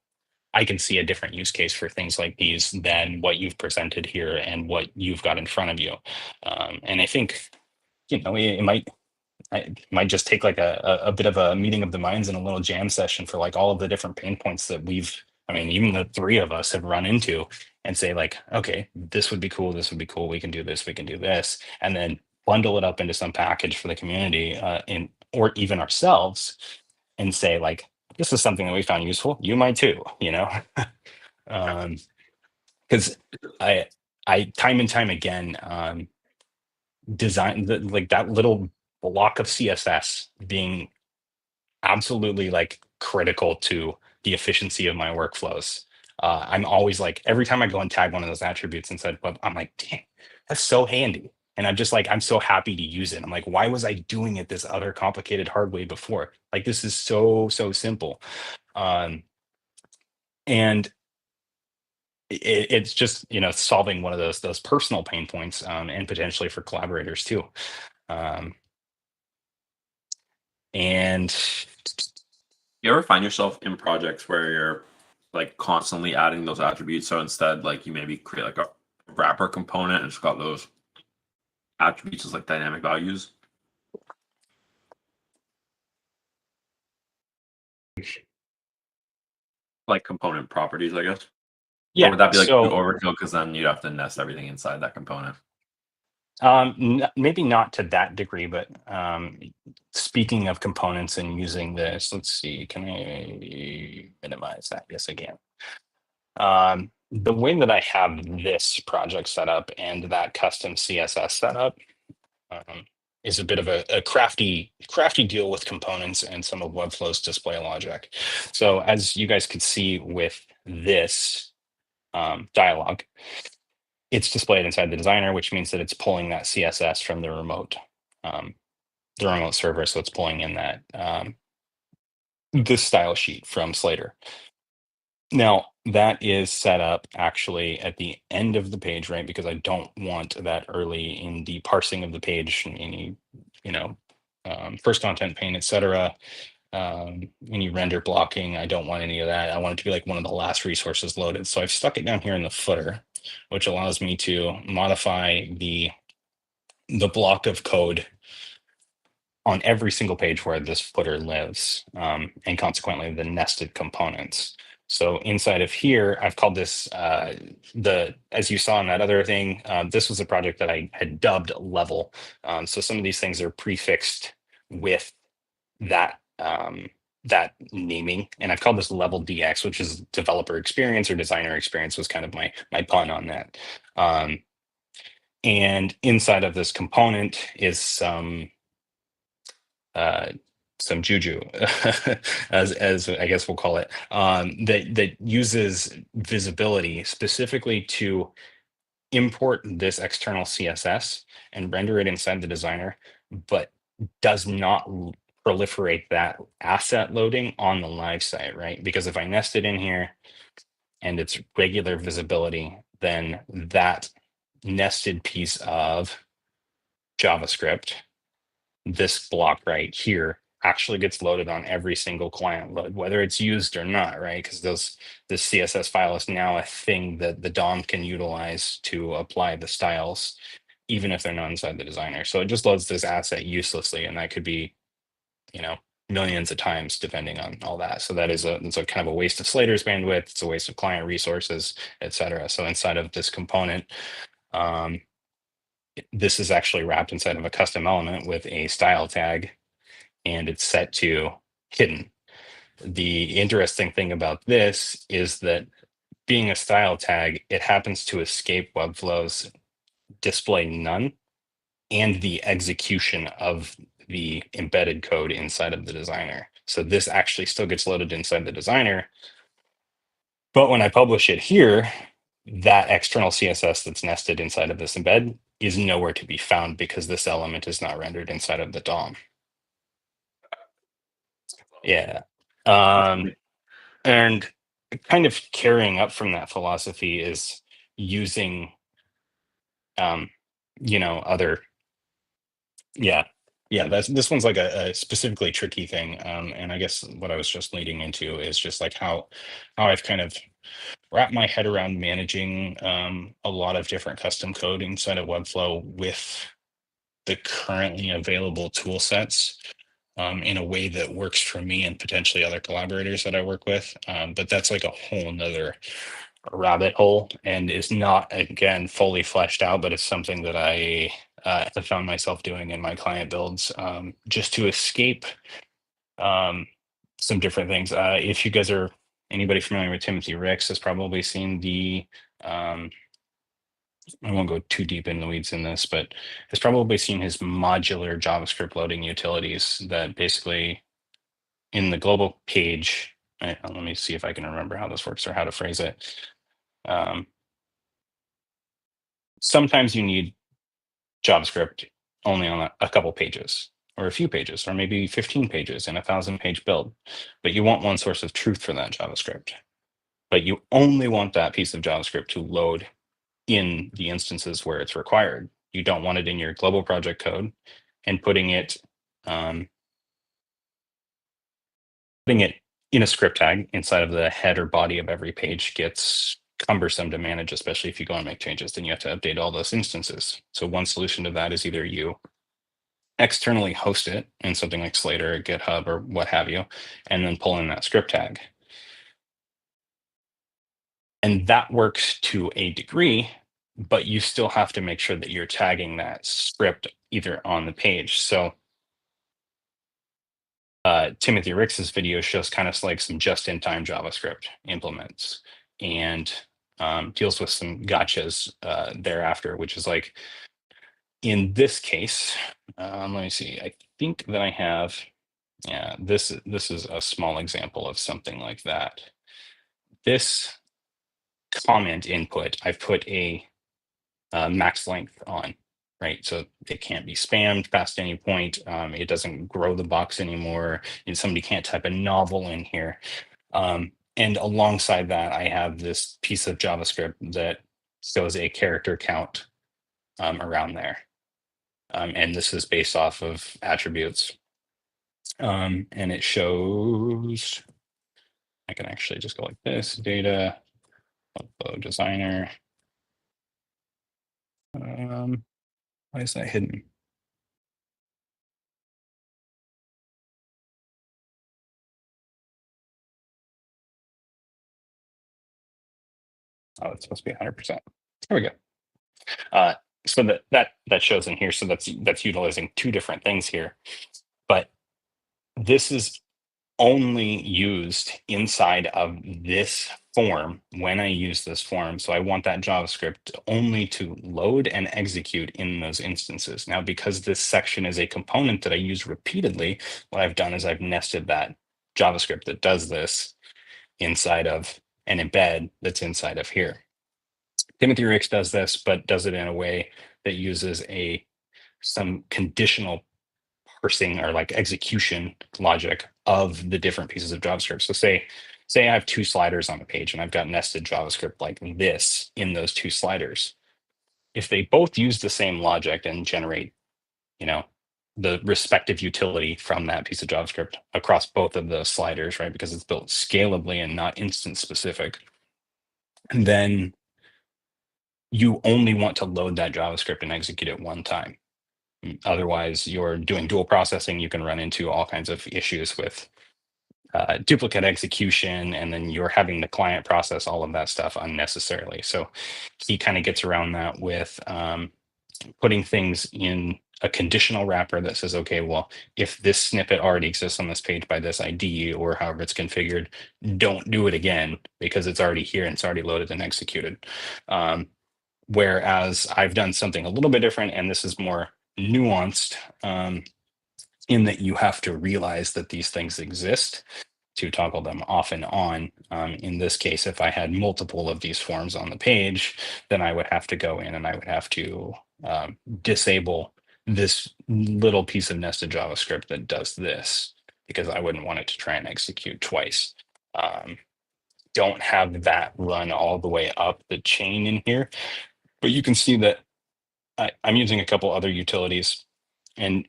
I can see a different use case for things like these than what you've presented here and what you've got in front of you. And I think, it might just take like a bit of a meeting of the minds and a little jam session for like all of the different pain points that even the three of us have run into, and say like, okay, this would be cool. This would be cool. We can do this. We can do this. And then bundle it up into some package for the community or even ourselves, and say like, this is something that we found useful. You might too, because I time and time again, design like that little block of CSS being absolutely like critical to the efficiency of my workflows. I'm always like, every time I go and tag one of those attributes inside web, I'm like, dang, that's so handy. And I'm just like, I'm so happy to use it. I'm like, why was I doing it this other complicated hard way before? Like, this is so simple. And it's just, solving one of those personal pain points, and potentially for collaborators too. And you ever find yourself in projects where you're like constantly adding those attributes? So instead, like you maybe create like a wrapper component and it's got those attributes as like dynamic values. Like component properties, I guess. yeah, Or would that be like so overkill, because then you'd have to nest everything inside that component? maybe not to that degree, but speaking of components and using this, let's see, can I minimize that? Yes, I can. The way that I have this project set up and that custom CSS setup is a bit of a crafty deal with components and some of Webflow's display logic. So as you guys could see with this dialog, it's displayed inside the designer, which means that it's pulling that CSS from the remote server. So it's pulling in that this style sheet from Slater. Now that is set up actually at the end of the page, right? Because I don't want that early in the parsing of the page, any first content pane, etc. any render blocking. I don't want any of that. I want it to be like one of the last resources loaded. So I've stuck it down here in the footer, which allows me to modify the block of code on every single page where this footer lives, and consequently the nested components. So inside of here, I've called this as you saw in that other thing, this was a project that I had dubbed level. So some of these things are prefixed with that that naming, and I've called this level DX, which is developer experience or designer experience, was kind of my pun on that. And inside of this component is some juju, as I guess we'll call it, that uses visibility specifically to import this external CSS and render it inside the designer, but does not proliferate that asset loading on the live site, right? Because if I nest it in here and it's regular visibility, then that nested piece of JavaScript, this block right here, actually gets loaded on every single client load, whether it's used or not, right? Because this CSS file is now a thing that the DOM can utilize to apply the styles, even if they're not inside the designer. So it just loads this asset uselessly, and that could be, millions of times depending on all that. So that is it's a kind of a waste of Slater's bandwidth. It's a waste of client resources, etc. So inside of this component, this is actually wrapped inside of a custom element with a style tag, and it's set to hidden. The interesting thing about this is that being a style tag, it happens to escape Webflow's display none and the execution of the embedded code inside of the designer. So this actually still gets loaded inside the designer. But when I publish it here, that external CSS that's nested inside of this embed is nowhere to be found because this element is not rendered inside of the DOM. Yeah. And kind of carrying up from that philosophy is using, other, this one's like a specifically tricky thing. And I guess what I was just leading into is just like how I've kind of wrapped my head around managing a lot of different custom code inside of Webflow with the currently available tool sets, in a way that works for me and potentially other collaborators that I work with. But that's like a whole nother rabbit hole and is not, again, fully fleshed out, but it's something that I have found myself doing in my client builds, just to escape some different things. If you guys are anybody familiar with Timothy Ricks has probably seen I won't go too deep in the weeds in this, but has probably seen his modular JavaScript loading utilities that basically in the global page, let me see if I can remember how this works or how to phrase it. Sometimes you need JavaScript only on a couple pages or a few pages or maybe 15 pages in a 1,000-page build, but you want one source of truth for that JavaScript. But you only want that piece of JavaScript to load in the instances where it's required. You don't want it in your global project code and putting it in a script tag inside of the head or body of every page gets cumbersome to manage, especially if you go and make changes, then you have to update all those instances. So one solution to that is either you externally host it in something like Slater or GitHub or what have you, and then pull in that script tag. And that works to a degree, but you still have to make sure that you're tagging that script either on the page. So Timothy Ricks's video shows kind of like some just-in-time JavaScript implements and deals with some gotchas thereafter, which is like, in this case, let me see, I think that I have, this is a small example of something like that. This comment input, I've put a max length on, right? So it can't be spammed past any point. It doesn't grow the box anymore, and somebody can't type a novel in here. And alongside that, I have this piece of JavaScript that shows a character count around there. And this is based off of attributes. And it shows, I can actually just go like this, data, Webflow Designer. Why is that hidden? Oh, it's supposed to be 100%. There we go. So that shows in here. So that's utilizing two different things here. But this is only used inside of this form when I use this form. So I want that JavaScript only to load and execute in those instances. Now, because this section is a component that I use repeatedly, what I've done is I've nested that JavaScript that does this inside of an embed that's inside of here. Timothy Ricks does this, but does it in a way that uses some conditional parsing or like execution logic of the different pieces of JavaScript. So say I have two sliders on a page and I've got nested JavaScript like this in those two sliders. If they both use the same logic and generate, the respective utility from that piece of JavaScript across both of those sliders, right? Because it's built scalably and not instance specific. And then you only want to load that JavaScript and execute it one time. Otherwise, you're doing dual processing. You can run into all kinds of issues with duplicate execution, and then you're having the client process all of that stuff unnecessarily. So he kind of gets around that with putting things in a conditional wrapper that says, okay, well, if this snippet already exists on this page by this ID or however it's configured, don't do it again because it's already here and it's already loaded and executed. Whereas I've done something a little bit different, and this is more nuanced in that you have to realize that these things exist to toggle them off and on. In this case, if I had multiple of these forms on the page, then I would have to go in and I would have to disable this little piece of nested JavaScript that does this, because I wouldn't want it to try and execute twice. Don't have that run all the way up the chain in here, but you can see that I'm using a couple other utilities, and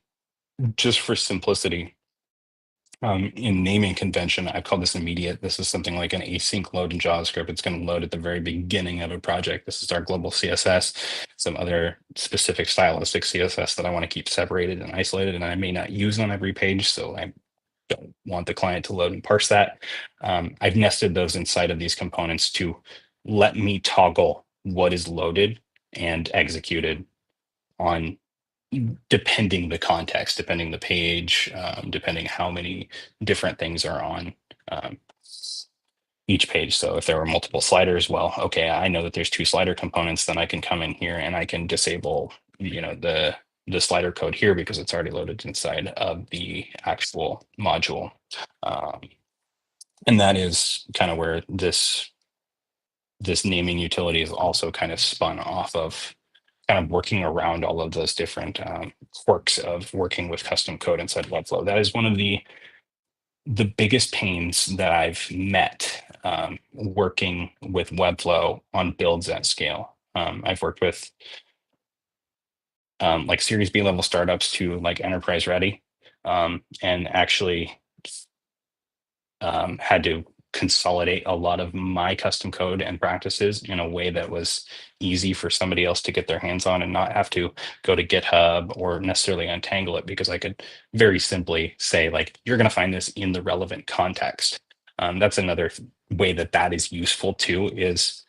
just for simplicity, in naming convention, I call this immediate. This is something like an async load in JavaScript. It's going to load at the very beginning of a project. This is our global CSS, some other specific stylistic CSS that I want to keep separated and isolated, and I may not use on every page, so I don't want the client to load and parse that. I've nested those inside of these components to let me toggle what is loaded and executed on depending the context, depending the page, depending how many different things are on each page. So if there were multiple sliders, well, okay, I know that there's two slider components, then I can come in here and I can disable, the slider code here because it's already loaded inside of the actual module. And that is kind of where this naming utility is also kind of spun off of, kind of working around all of those different quirks of working with custom code inside Webflow. That is one of the biggest pains that I've met working with Webflow on builds at scale. I've worked with like Series B level startups to like enterprise ready, and actually had to consolidate a lot of my custom code and practices in a way that was easy for somebody else to get their hands on and not have to go to GitHub or necessarily untangle it, because I could very simply say, like, you're going to find this in the relevant context. That's another way that is useful too, is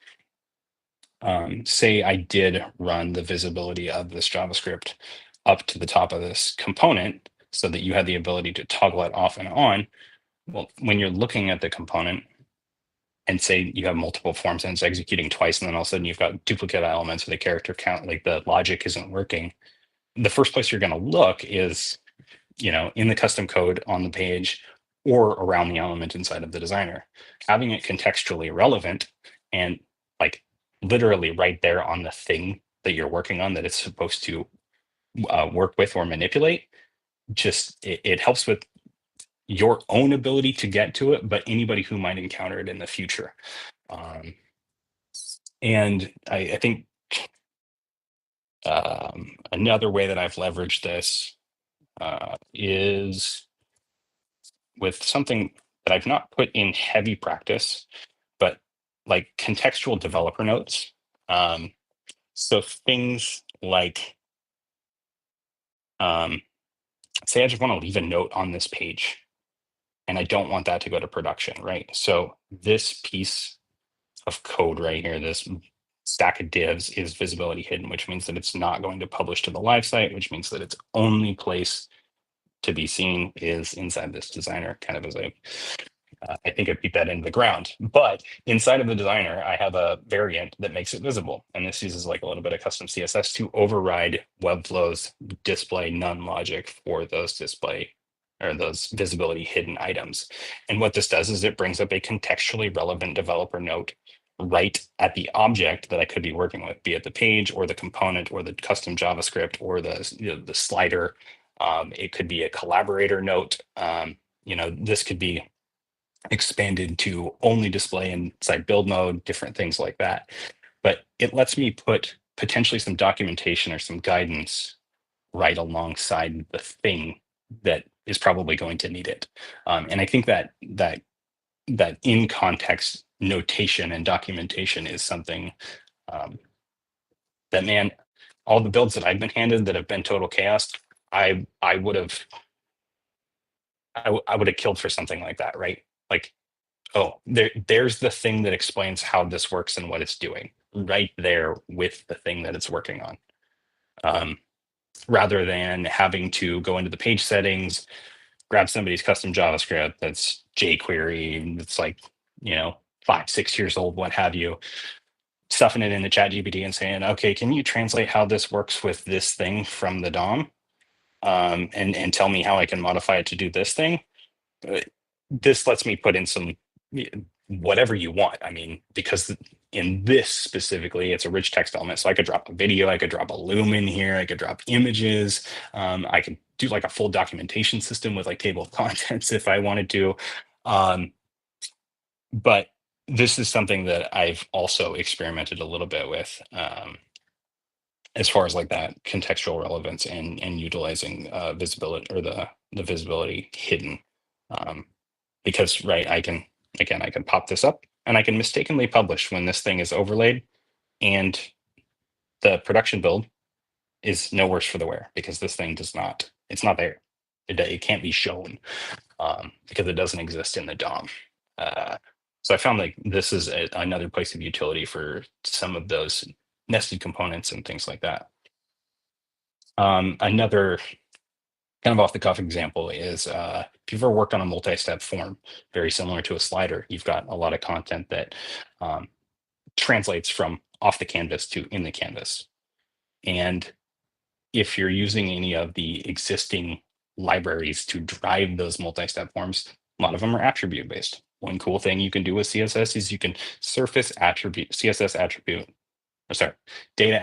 say I did run the visibility of this JavaScript up to the top of this component so that you had the ability to toggle it off and on. Well, when you're looking at the component and say you have multiple forms and it's executing twice, and then all of a sudden you've got duplicate elements with a character count, like the logic isn't working, the first place you're going to look is, in the custom code on the page or around the element inside of the designer. Having it contextually relevant and like literally right there on the thing that you're working on that it's supposed to work with or manipulate, just it helps with your own ability to get to it, but anybody who might encounter it in the future. And I think another way that I've leveraged this is with something that I've not put in heavy practice, but like contextual developer notes. So things like, say I just want to leave a note on this page and I don't want that to go to production, right? So this piece of code right here, this stack of divs is visibility hidden, which means that it's not going to publish to the live site, which means that its only place to be seen is inside this designer, kind of as I think I beat that into the ground. But inside of the designer, I have a variant that makes it visible. And this uses like a little bit of custom CSS to override Webflow's display none logic for those display or those visibility hidden items. And what this does is it brings up a contextually relevant developer note right at the object that I could be working with, be it the page or the component or the custom JavaScript or the slider. It could be a collaborator note. This could be expanded to only display inside build mode, different things like that. But it lets me put potentially some documentation or some guidance right alongside the thing that is probably going to need it. And I think that in context notation and documentation is something that, man, all the builds that I've been handed that have been total chaos, I would have killed for something like that, right? Like, oh, there's the thing that explains how this works and what it's doing right there with the thing that it's working on. Rather than having to go into the page settings, grab somebody's custom JavaScript that's jQuery, that's like, 5-6 years old, what have you, stuffing it into ChatGPT and saying, okay, can you translate how this works with this thing from the DOM? And tell me how I can modify it to do this thing. This lets me put in some whatever you want. I mean, because in this specifically, it's a rich text element. So I could drop a video, I could drop a loom in here, I could drop images. I could do like a full documentation system with like table of contents if I wanted to. But this is something that I've also experimented a little bit with as far as like that contextual relevance and utilizing visibility or the visibility hidden. Because I can pop this up and I can mistakenly publish when this thing is overlaid, and the production build is no worse for the wear because this thing it's not there. It can't be shown because it doesn't exist in the DOM. So I found like this is another place of utility for some of those nested components and things like that. Another kind of off the cuff example is if you've ever worked on a multi-step form, very similar to a slider, you've got a lot of content that translates from off the canvas to in the canvas. And if you're using any of the existing libraries to drive those multi-step forms, a lot of them are attribute based. One cool thing you can do with CSS is you can surface data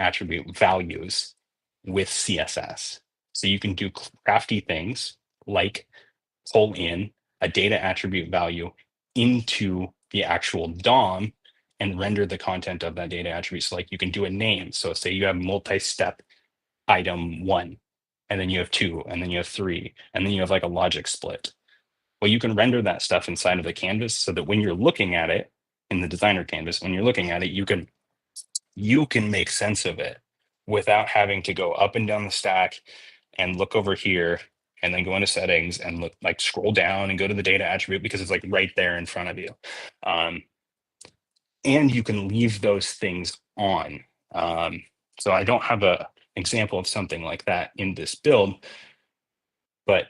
attribute values with CSS. So you can do crafty things like pull in a data attribute value into the actual DOM and render the content of that data attribute. So like you can do a name. So say you have multi-step item 1, and then you have 2, and then you have 3, and then you have like a logic split. Well, you can render that stuff inside of the canvas so that when you're looking at it in the designer canvas, when you're looking at it, you can make sense of it without having to go up and down the stack and look over here and then go into settings and look like scroll down and go to the data attribute because it's like right there in front of you. And you can leave those things on. So I don't have an example of something like that in this build, but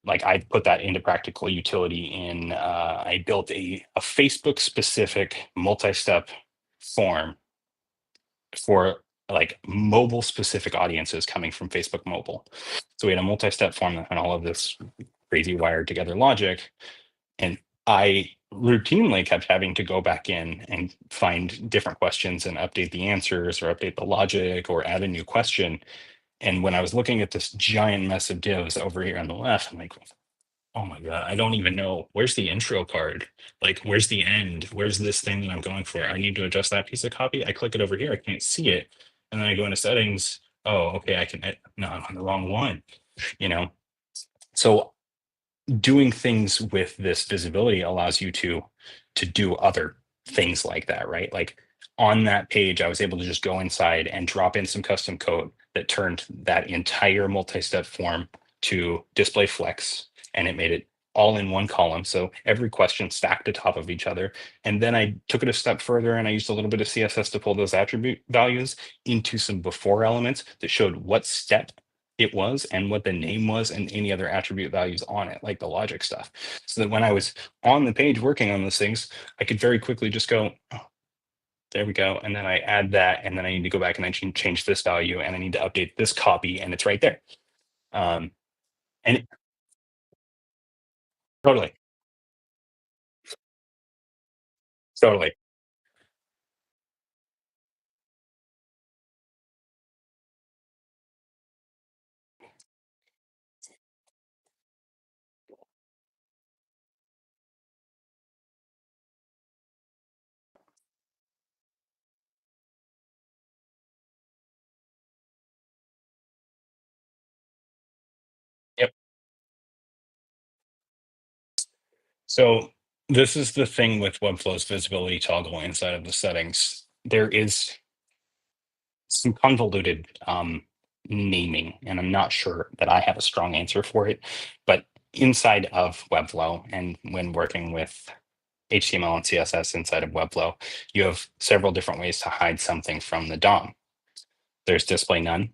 like I put that into practical utility in, I built a Facebook specific multi-step form for like mobile specific audiences coming from Facebook mobile. So we had a multi-step form that had all of this crazy wired together logic. And I routinely kept having to go back in and find different questions and update the answers or update the logic or add a new question. And when I was looking at this giant mess of divs over here on the left, I'm like, oh my God, I don't even know. Where's the intro card? Like, where's the end? Where's this thing that I'm going for? I need to adjust that piece of copy. I click it over here. I can't see it. And then I go into settings. Oh, okay. No, I'm on the wrong one, So doing things with this visibility allows you to do other things like that, right? Like on that page, I was able to just go inside and drop in some custom code that turned that entire multi-step form to display flex, and it made it all in one column. So every question stacked atop of each other. And then I took it a step further and I used a little bit of CSS to pull those attribute values into some before elements that showed what step it was and what the name was and any other attribute values on it, like the logic stuff. So that when I was on the page working on those things, I could very quickly just go, oh, there we go. And then I add that, and then I need to go back and I change this value, and I need to update this copy, and it's right there. And totally. Totally. Yep. So this is the thing with Webflow's visibility toggle inside of the settings. There is some convoluted naming, and I'm not sure that I have a strong answer for it. But inside of Webflow, and when working with HTML and CSS inside of Webflow, you have several different ways to hide something from the DOM. There's display none,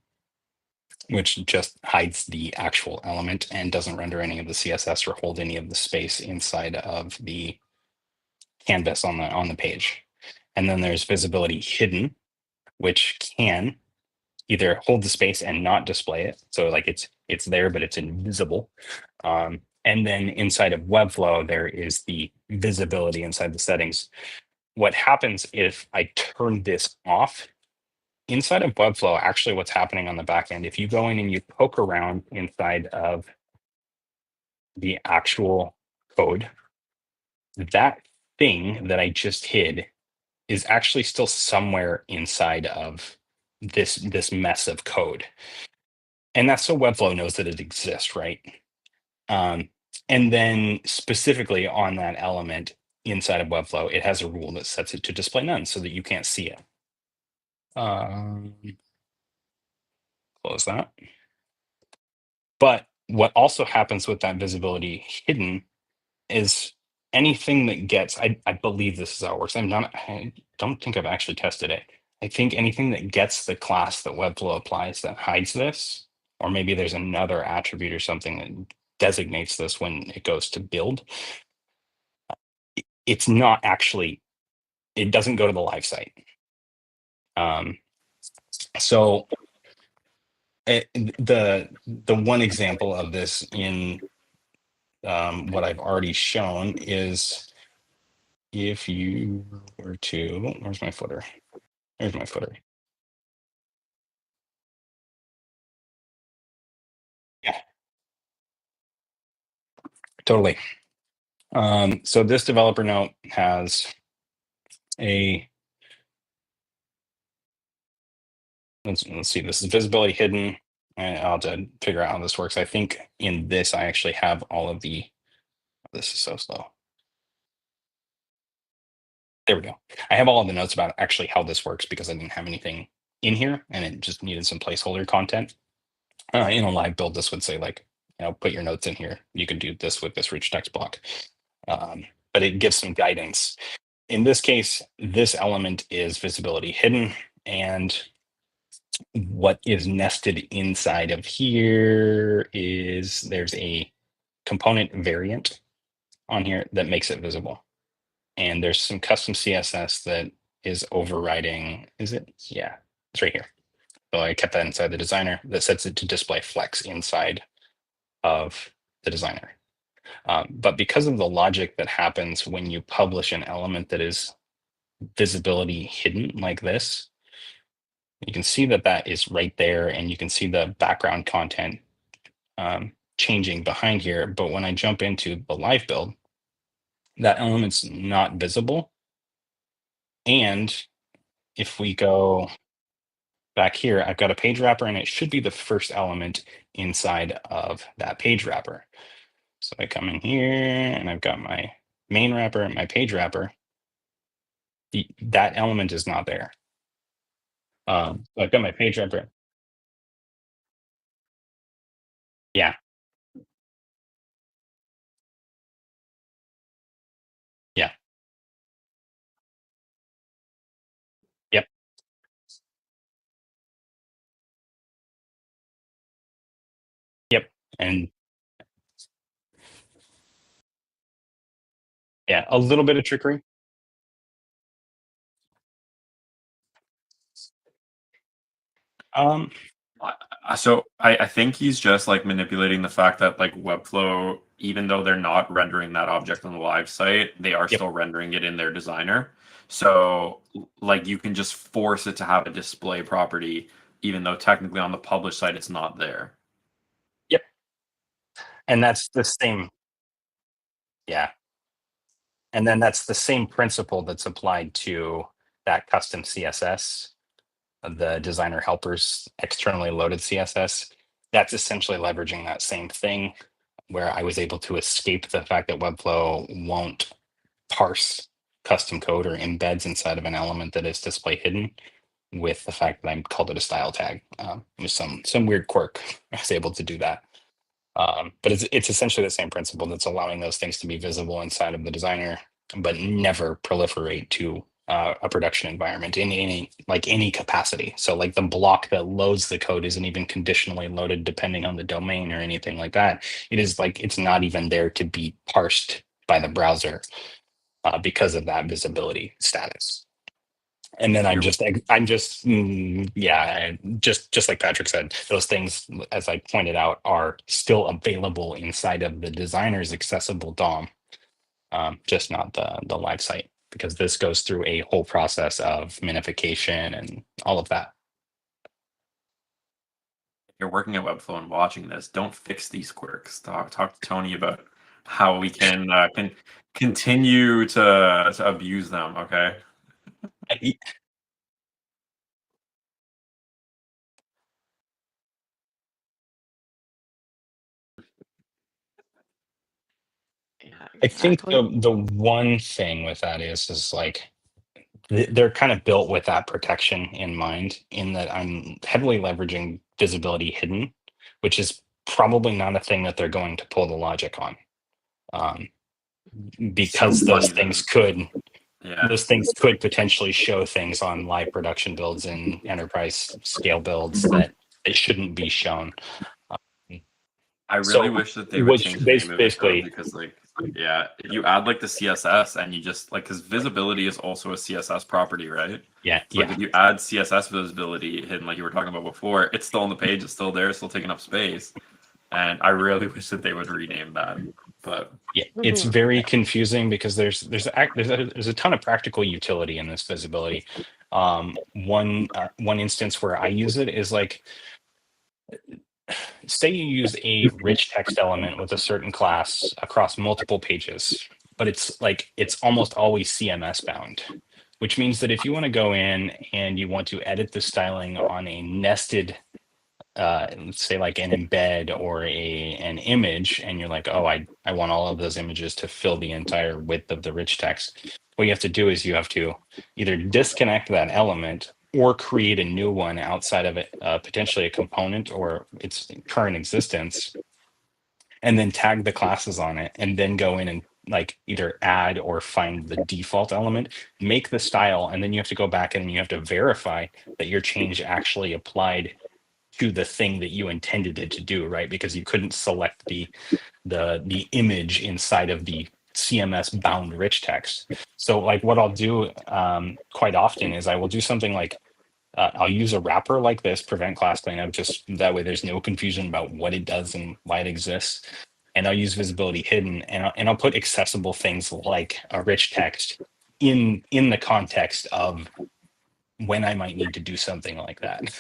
which just hides the actual element and doesn't render any of the CSS or hold any of the space inside of the canvas on the page. And then there's visibility hidden, which can either hold the space and not display it. So like it's there, but it's invisible. And then inside of Webflow, there is the visibility inside the settings. What happens if I turn this off? Inside of Webflow, actually what's happening on the back end, if you go in and you poke around inside of the actual code, that thing that I just hid is actually still somewhere inside of this mess of code. And that's so Webflow knows that it exists, right? And then specifically on that element inside of Webflow, it has a rule that sets it to display none so that you can't see it. Close that. But what also happens with that visibility hidden is anything that gets, I believe this is how it works. I don't think I've actually tested it. I think anything that gets the class that Webflow applies that hides this, or maybe there's another attribute or something that designates this when it goes to build, it's not actually, it doesn't go to the live site. So the one example of this in what I've already shown is if you were to, where's my footer? There's my footer. Yeah, totally. So this developer note has a, let's see, this is visibility hidden. I'll have to figure out how this works. I think in this, I actually have all of the, this is so slow. There we go. I have all of the notes about actually how this works because I didn't have anything in here and it just needed some placeholder content. In a live build, this would say like, put your notes in here. You can do this with this rich text block. But it gives some guidance. In this case, this element is visibility hidden, and what is nested inside of here is there's a component variant on here that makes it visible. And there's some custom CSS that is overriding, is it? Yeah, it's right here. So I kept that inside the designer that sets it to display flex inside of the designer. But because of the logic that happens when you publish an element that is visibility hidden like this, you can see that that is right there, and you can see the background content changing behind here. But when I jump into the live build, that element's not visible. And if we go back here, I've got a page wrapper, and it should be the first element inside of that page wrapper. So I come in here and I've got my main wrapper and my page wrapper. That element is not there. I've got my page wrapper. Yeah. Yeah. Yep. Yep. And yeah, a little bit of trickery. So I think he's just like manipulating the fact that like Webflow, even though they're not rendering that object on the live site, they are Yep. still rendering it in their designer. So like you can just force it to have a display property, even though technically on the published site it's not there. Yep. And that's the same. Yeah. And then that's the same principle that's applied to that custom CSS, the designer helpers externally loaded CSS. That's essentially leveraging that same thing where I was able to escape the fact that Webflow won't parse custom code or embeds inside of an element that is display hidden with the fact that I called it a style tag. It was some weird quirk. I was able to do that. But it's essentially the same principle that's allowing those things to be visible inside of the designer, but never proliferate to a production environment in any capacity. So like the block that loads the code isn't even conditionally loaded depending on the domain or anything like that. It is like it's not even there to be parsed by the browser because of that visibility status. And then just like Patrick said, those things, as I pointed out, are still available inside of the designer's accessible DOM, just not the live site, because this goes through a whole process of minification and all of that. If you're working at Webflow and watching this, don't fix these quirks. Talk to Tony about how we can continue to abuse them. Okay. Yeah, I think exactly. the one thing with that is like they're kind of built with that protection in mind, in that I'm heavily leveraging visibility hidden, which is probably not a thing that they're going to pull the logic on, because funny then. Yeah. those things could potentially show things on live production builds and enterprise scale builds that it shouldn't be shown. I really So, wish that they would which change the name of it though, basically, because like, yeah, if you add like the CSS and you just like, because visibility is also a CSS property, right? yeah, So like yeah. if you add CSS visibility hidden, like you were talking about before, it's still on the page, it's still there, it's still taking up space. And I really wish that they would rename that. But Yeah, it's Mhm. very confusing because there's a ton of practical utility in this visibility. One instance where I use it is like, say you use a rich text element with a certain class across multiple pages, but it's almost always CMS bound, which means that if you want to go in and you want to edit the styling on a nested let's say like an embed or an image, and you're like, oh, I want all of those images to fill the entire width of the rich text. What you have to do is you have to either disconnect that element or create a new one outside of it, potentially a component or its current existence, and then tag the classes on it, and then go in and like either add or find the default element, make the style, and then you have to go back and you have to verify that your change actually applied to the thing that you intended it to do, right? Because you couldn't select the image inside of the CMS bound rich text. So like what I'll do quite often is I will do something like I'll use a wrapper like this, prevent class cleanup, just that way there's no confusion about what it does and why it exists. And I'll use visibility hidden, and I'll put accessible things like a rich text in the context of when I might need to do something like that.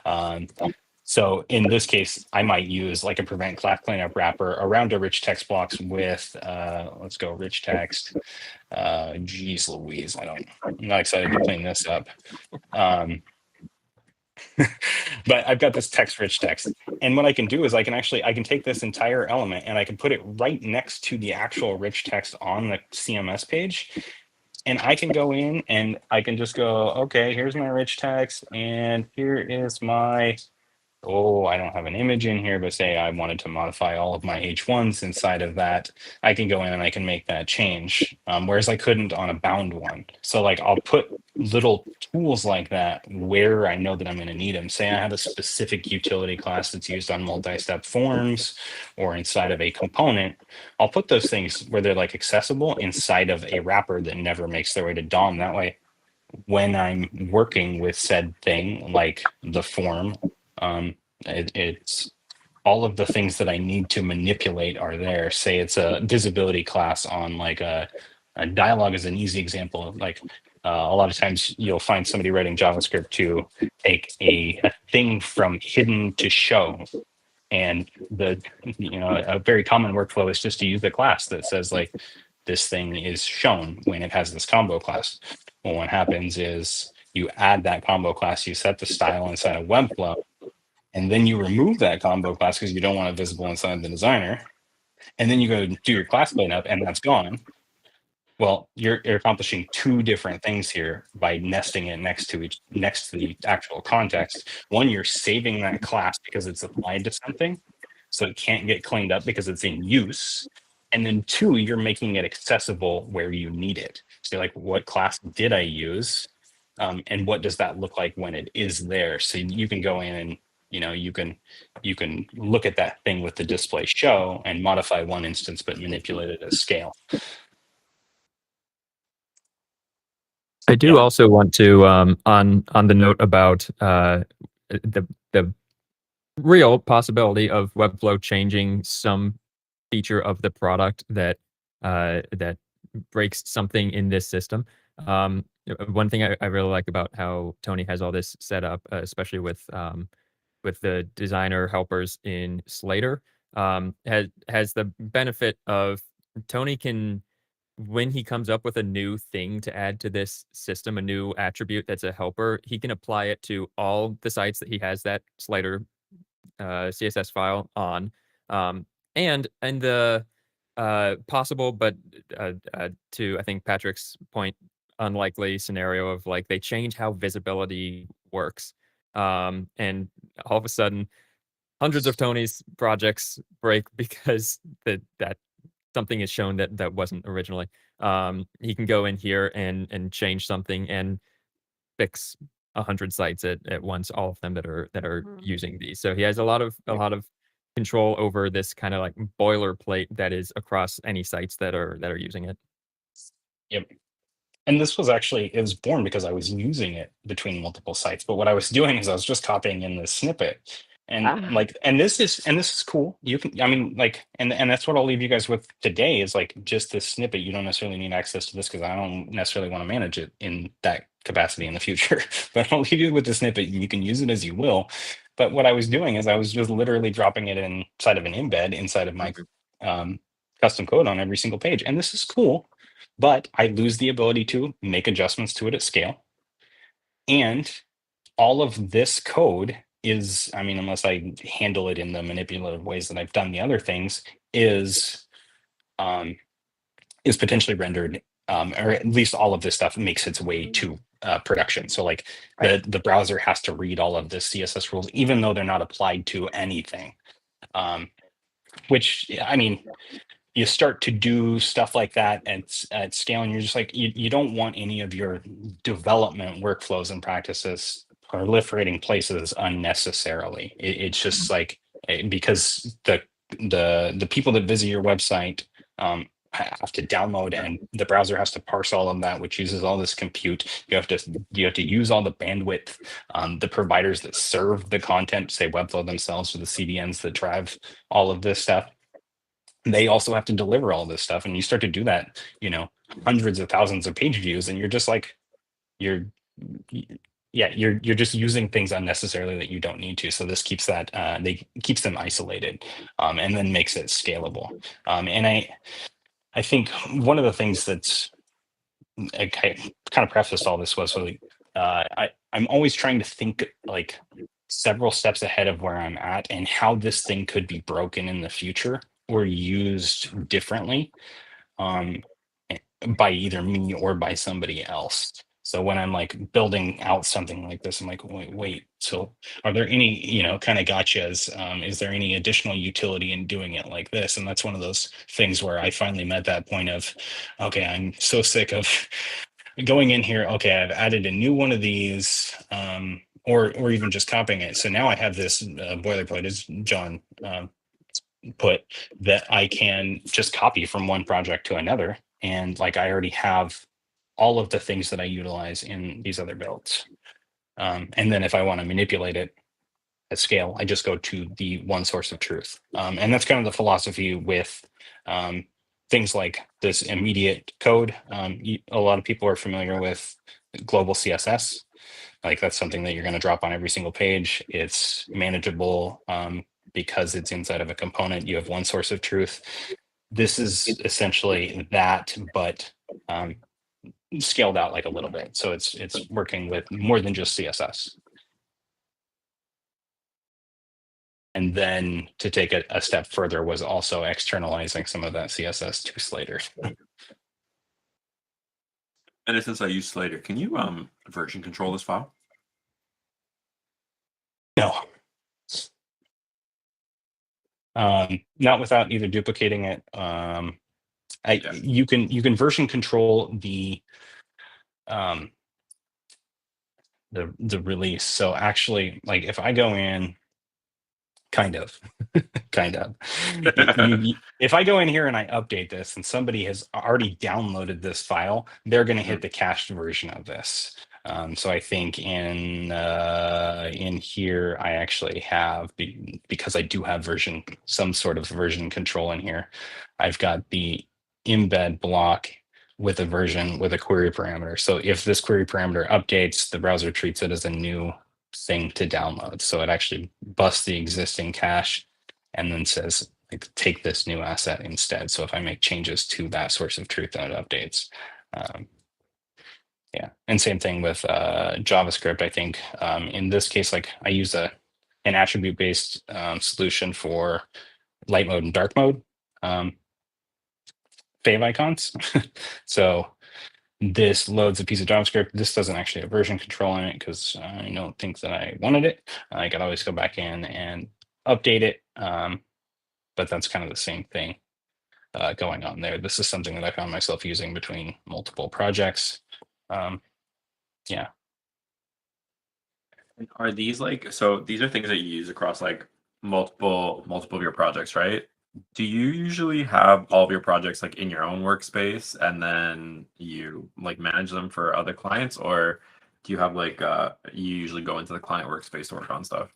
um, so in this case, I might use like a prevent class cleanup wrapper around a rich text blocks with, let's go rich text. Geez Louise, I'm not excited to clean this up. But I've got this text-rich text. And what I can do is I can take this entire element and I can put it right next to the actual rich text on the CMS page. And I can go in and I can just go, okay, here's my rich text, and here is my, I don't have an image in here, but say I wanted to modify all of my H1s inside of that, I can go in and I can make that change, whereas I couldn't on a bound one. So like I'll put little tools like that where I know that I'm going to need them. Say I have a specific utility class that's used on multi-step forms or inside of a component, I'll put those things where they're like accessible inside of a wrapper that never makes their way to DOM. That way, when I'm working with said thing, like the form, it's all of the things that I need to manipulate are there. Say it's a visibility class on like a dialogue is an easy example. Like a lot of times you'll find somebody writing JavaScript to take a thing from hidden to show. And a very common workflow is just to use a class that says like this thing is shown when it has this combo class. Well, what happens is you add that combo class, you set the style inside of Webflow, and then you remove that combo class because you don't want it visible inside the designer. And then you go do your class cleanup and that's gone. Well, you're accomplishing two different things here by nesting it next to the actual context. One, you're saving that class because it's applied to something, so it can't get cleaned up because it's in use. And then two, you're making it accessible where you need it. So like, what class did I use? And what does that look like when it is there? So you can go in and you can look at that thing with the display show and modify one instance, but manipulate it at scale. I do also want to on the note about the real possibility of Webflow changing some feature of the product that that breaks something in this system. One thing I really like about how Tony has all this set up, especially with the designer helpers in Slater, has the benefit of Tony can, when he comes up with a new thing to add to this system, a new attribute that's a helper, he can apply it to all the sites that he has that Slater CSS file on. And the possible, but to I think Patrick's point, unlikely scenario of like they change how visibility works. And all of a sudden, hundreds of Tony's projects break because that something is shown that wasn't originally. He can go in here and change something and fix 100 sites at once, all of them that are using these. So he has a lot of control over this kind of like boilerplate that is across any sites that are using it. Yep. And this was actually, it was born because I was using it between multiple sites. But what I was doing is I was just copying in this snippet. And and this is cool. You can, I mean, like, and that's what I'll leave you guys with today is like just this snippet. You don't necessarily need access to this because I don't necessarily want to manage it in that capacity in the future. But I'll leave you with the snippet and you can use it as you will. But what I was doing is I was just literally dropping it inside of an embed inside of my custom code on every single page. And this is cool, but I lose the ability to make adjustments to it at scale. And all of this code is, I mean, unless I handle it in the manipulative ways that I've done the other things, is potentially rendered, or at least all of this stuff makes its way to production. So like the browser has to read all of the CSS rules, even though they're not applied to anything. Which, I mean, you start to do stuff like that at scale, and you're just like, you don't want any of your development workflows and practices proliferating places unnecessarily. It's just like, because the people that visit your website have to download, and the browser has to parse all of that, which uses all this compute. You have to use all the bandwidth. The providers that serve the content, say Webflow themselves, or the CDNs that drive all of this stuff, they also have to deliver all this stuff. And you start to do that, hundreds of thousands of page views, and you're just like, you're just using things unnecessarily that you don't need to. So this keeps that keeps them isolated, and then makes it scalable. And I think one of the things that's, I kind of prefaced all this was really, I'm always trying to think like several steps ahead of where I'm at and how this thing could be broken in the future or used differently by either me or by somebody else. So when I'm like building out something like this, I'm like, wait, so are there any, kind of gotchas? Is there any additional utility in doing it like this? And that's one of those things where I finally met that point of, okay, I'm so sick of going in here. Okay, I've added a new one of these, or even just copying it. So now I have this boilerplate, as John put, that I can just copy from one project to another. And like I already have all of the things that I utilize in these other builds. And then if I want to manipulate it at scale, I just go to the one source of truth. And that's kind of the philosophy with things like this immediate code. A lot of people are familiar with global CSS. Like that's something that you're going to drop on every single page. It's manageable because it's inside of a component. You have one source of truth. This is essentially that, but scaled out like a little bit. So it's working with more than just CSS. And then to take it a step further was also externalizing some of that CSS to Slater. And since I use Slater, can you version control this file? No. Not without either duplicating it. You can version control the release. So actually, like if I go in, kind of. If I go in here and I update this and somebody has already downloaded this file, they're going to hit the cached version of this. So I think in here, I actually have, because I do have some sort of version control in here, I've got the embed block with a version with a query parameter. So if this query parameter updates, the browser treats it as a new thing to download. So it actually busts the existing cache and then says, like, take this new asset instead. So if I make changes to that source of truth, then it updates. Yeah, and same thing with JavaScript. I think in this case, like I use an attribute-based solution for light mode and dark mode fav icons. So this loads a piece of JavaScript. This doesn't actually have version control in it because I don't think that I wanted it. I could always go back in and update it. But that's kind of the same thing going on there. This is something that I found myself using between multiple projects. Yeah. Are these so these are things that you use across like multiple of your projects, right? Do you usually have all of your projects like in your own workspace and then you like manage them for other clients, or do you have like you usually go into the client workspace to work on stuff?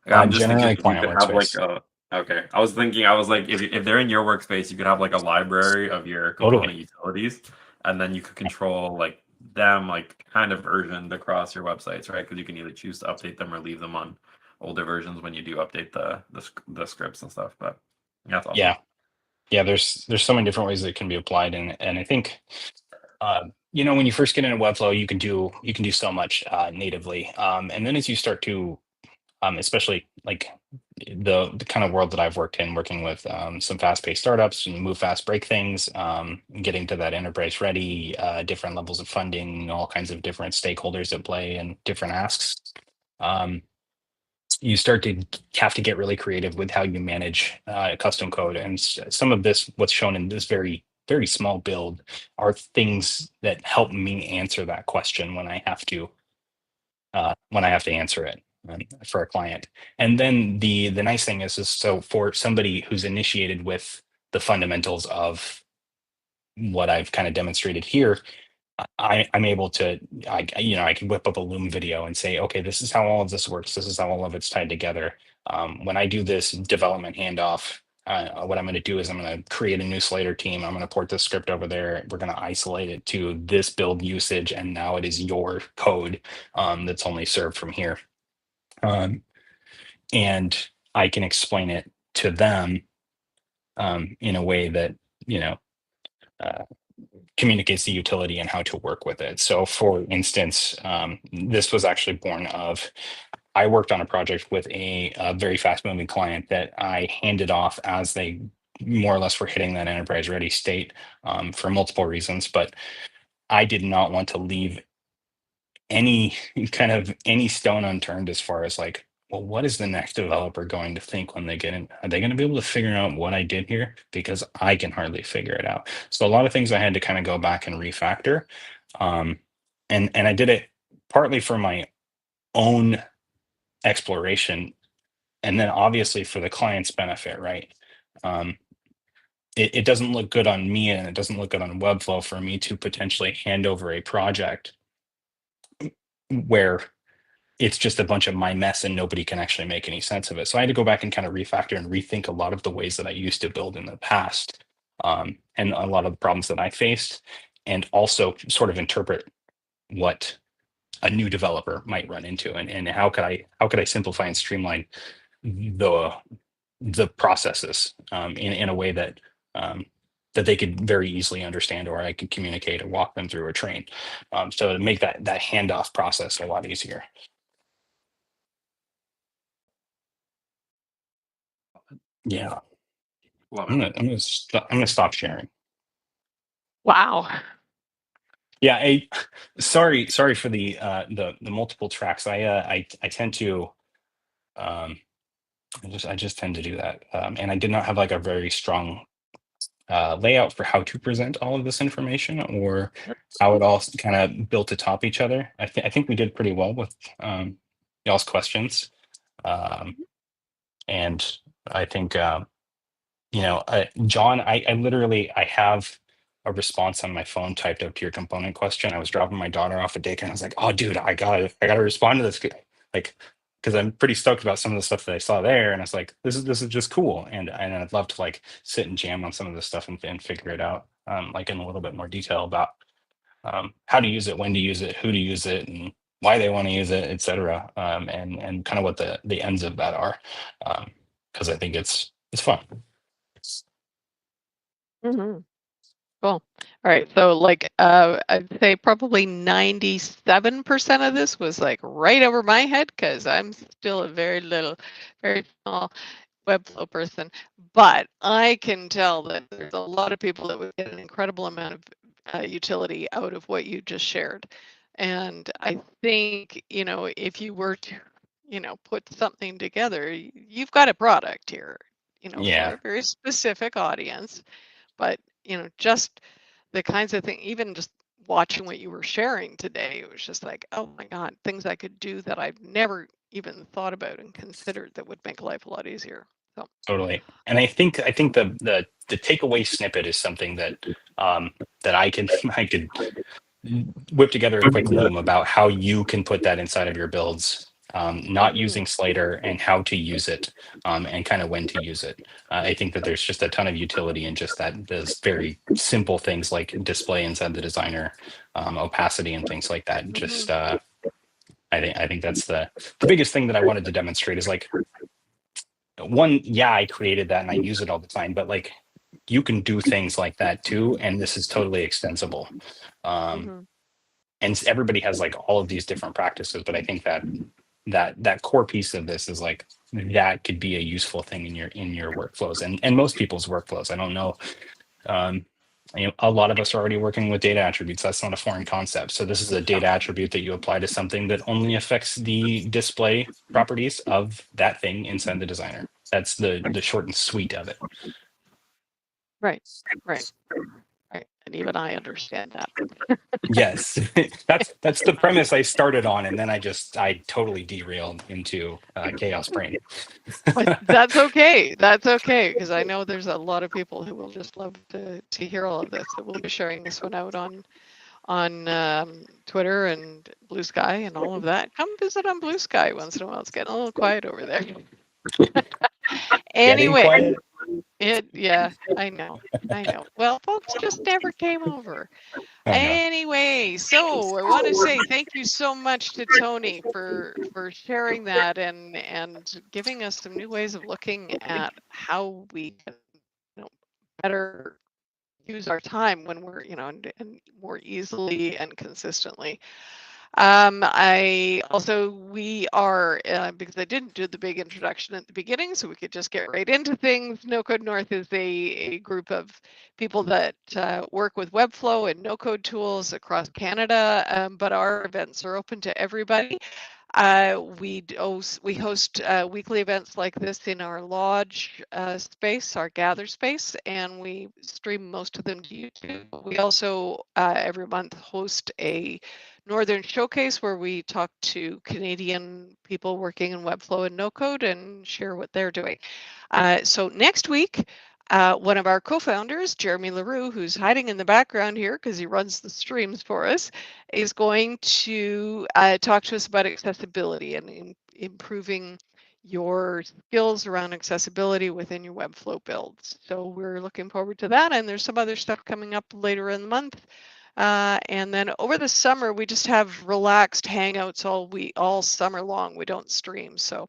Like, I'm just thinking if you could have like okay. I was like if they're in your workspace, you could have like a library of your component utilities, and then you could control like them like kind of versioned across your websites, right? Because you can either choose to update them or leave them on older versions when you do update the scripts and stuff. But that's awesome. Yeah, there's so many different ways that it can be applied, and I think when you first get into Webflow, you can do so much natively, and then as you start to especially like the kind of world that I've worked in, working with some fast-paced startups and move fast, break things, getting to that enterprise ready, different levels of funding, all kinds of different stakeholders at play and different asks. You start to have to get really creative with how you manage custom code. And some of this, what's shown in this very, very small build, are things that help me answer that question when I have to answer it for a client. And then the nice thing is so for somebody who's initiated with the fundamentals of what I've kind of demonstrated here, I'm able to, I can whip up a Loom video and say, okay, this is how all of this works. This is how all of it's tied together. When I do this development handoff, what I'm going to do is I'm going to create a new Slater team. I'm going to port this script over there. We're going to isolate it to this build usage. And now it is your code that's only served from here. And I can explain it to them in a way that, communicates the utility and how to work with it. So for instance, this was actually born of, I worked on a project with a very fast moving client that I handed off as they more or less were hitting that enterprise ready state for multiple reasons. But I did not want to leave any any stone unturned as far as like, well, what is the next developer going to think when they get in? Are they going to be able to figure out what I did here? Because I can hardly figure it out. So a lot of things I had to kind of go back and refactor. And I did it partly for my own exploration, and then obviously for the client's benefit, right? It doesn't look good on me, and it doesn't look good on Webflow for me to potentially hand over a project where it's just a bunch of my mess and nobody can actually make any sense of it. So I had to go back and kind of refactor and rethink a lot of the ways that I used to build in the past, and a lot of the problems that I faced, and also sort of interpret what a new developer might run into, and how could I simplify and streamline the processes in a way that that they could very easily understand, or I could communicate or walk them through or train. So to make that handoff process a lot easier. Yeah, Love I'm it. gonna stop sharing. Wow. Yeah, sorry for the multiple tracks. I tend to I just tend to do that, and I did not have like a very strong layout for how to present all of this information, or how it all kind of built atop each other. I think we did pretty well with y'all's questions, and I think John, I literally I have a response on my phone typed up to your component question. I was dropping my daughter off at daycare, and I was like, "Oh, dude, I gotta respond to this," like, because I'm pretty stoked about some of the stuff that I saw there, and I was like, "This is just cool," and I'd love to like sit and jam on some of this stuff and figure it out, like in a little bit more detail about how to use it, when to use it, who to use it, and why they want to use it, etc. And kind of what the ends of that are, because I think it's fun. Mm-hmm. Cool. All right. So like I'd say probably 97% of this was like right over my head, because I'm still a very small Webflow person. But I can tell that there's a lot of people that would get an incredible amount of utility out of what you just shared. And I think, if you were to, put something together, you've got a product here, for Yeah. a very specific audience. But, just the kinds of things, even just watching what you were sharing today, it was just like, oh my God, things I could do that I've never even thought about and considered that would make life a lot easier. So Totally. And I think the takeaway snippet is something that that I could whip together a quick loom about how you can put that inside of your builds, not using Slater, and how to use it, and kind of when to use it. I think that there's just a ton of utility in just that, those very simple things like display inside the designer, opacity, and things like that. Just I think that's the biggest thing that I wanted to demonstrate is like, one, yeah, I created that and I use it all the time, but like you can do things like that too, and this is totally extensible. And everybody has like all of these different practices, but I think that core piece of this is like, that could be a useful thing in your workflows, and most people's workflows. I don't know. A lot of us are already working with data attributes. That's not a foreign concept. So this is a data attribute that you apply to something that only affects the display properties of that thing inside the designer. That's the short and sweet of it. right. And even I understand that. Yes, that's the premise I started on, and then I totally derailed into chaos brain. But that's okay. That's okay, because I know there's a lot of people who will just love to hear all of this. So we'll be sharing this one out on Twitter and Blue Sky and all of that. Come visit on Blue Sky once in a while. It's getting a little quiet over there. Anyway, yeah, I know. Well, folks just never came over. Anyway, so I want to say thank you so much to Tony for sharing that and giving us some new ways of looking at how we can better use our time when we're, and more easily and consistently. We are, because I didn't do the big introduction at the beginning, so we could just get right into things. No Code North is a group of people that work with Webflow and no code tools across Canada, but our events are open to everybody. We host weekly events like this in our lodge space, our gather space, and we stream most of them to YouTube. We also every month host a Northern Showcase where we talk to Canadian people working in Webflow and no code and share what they're doing. So next week, one of our co-founders, Jeremy LaRue, who's hiding in the background here because he runs the streams for us, is going to talk to us about accessibility and improving your skills around accessibility within your Webflow builds. So we're looking forward to that. And there's some other stuff coming up later in the month. And then over the summer, we just have relaxed hangouts all summer long. We don't stream. So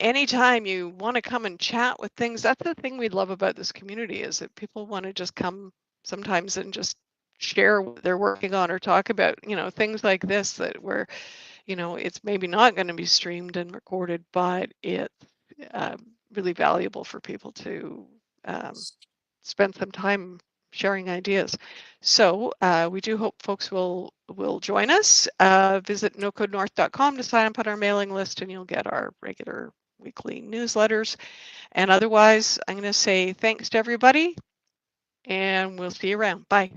anytime you want to come and chat with things, that's the thing we love about this community, is that people want to just come sometimes and just share what they're working on or talk about, things like this that where, it's maybe not going to be streamed and recorded, but it's really valuable for people to spend some time sharing ideas. So we do hope folks will join us. Visit nocodenorth.com to sign up on our mailing list, and you'll get our regular weekly newsletters. And otherwise, I'm going to say thanks to everybody, and we'll see you around. Bye.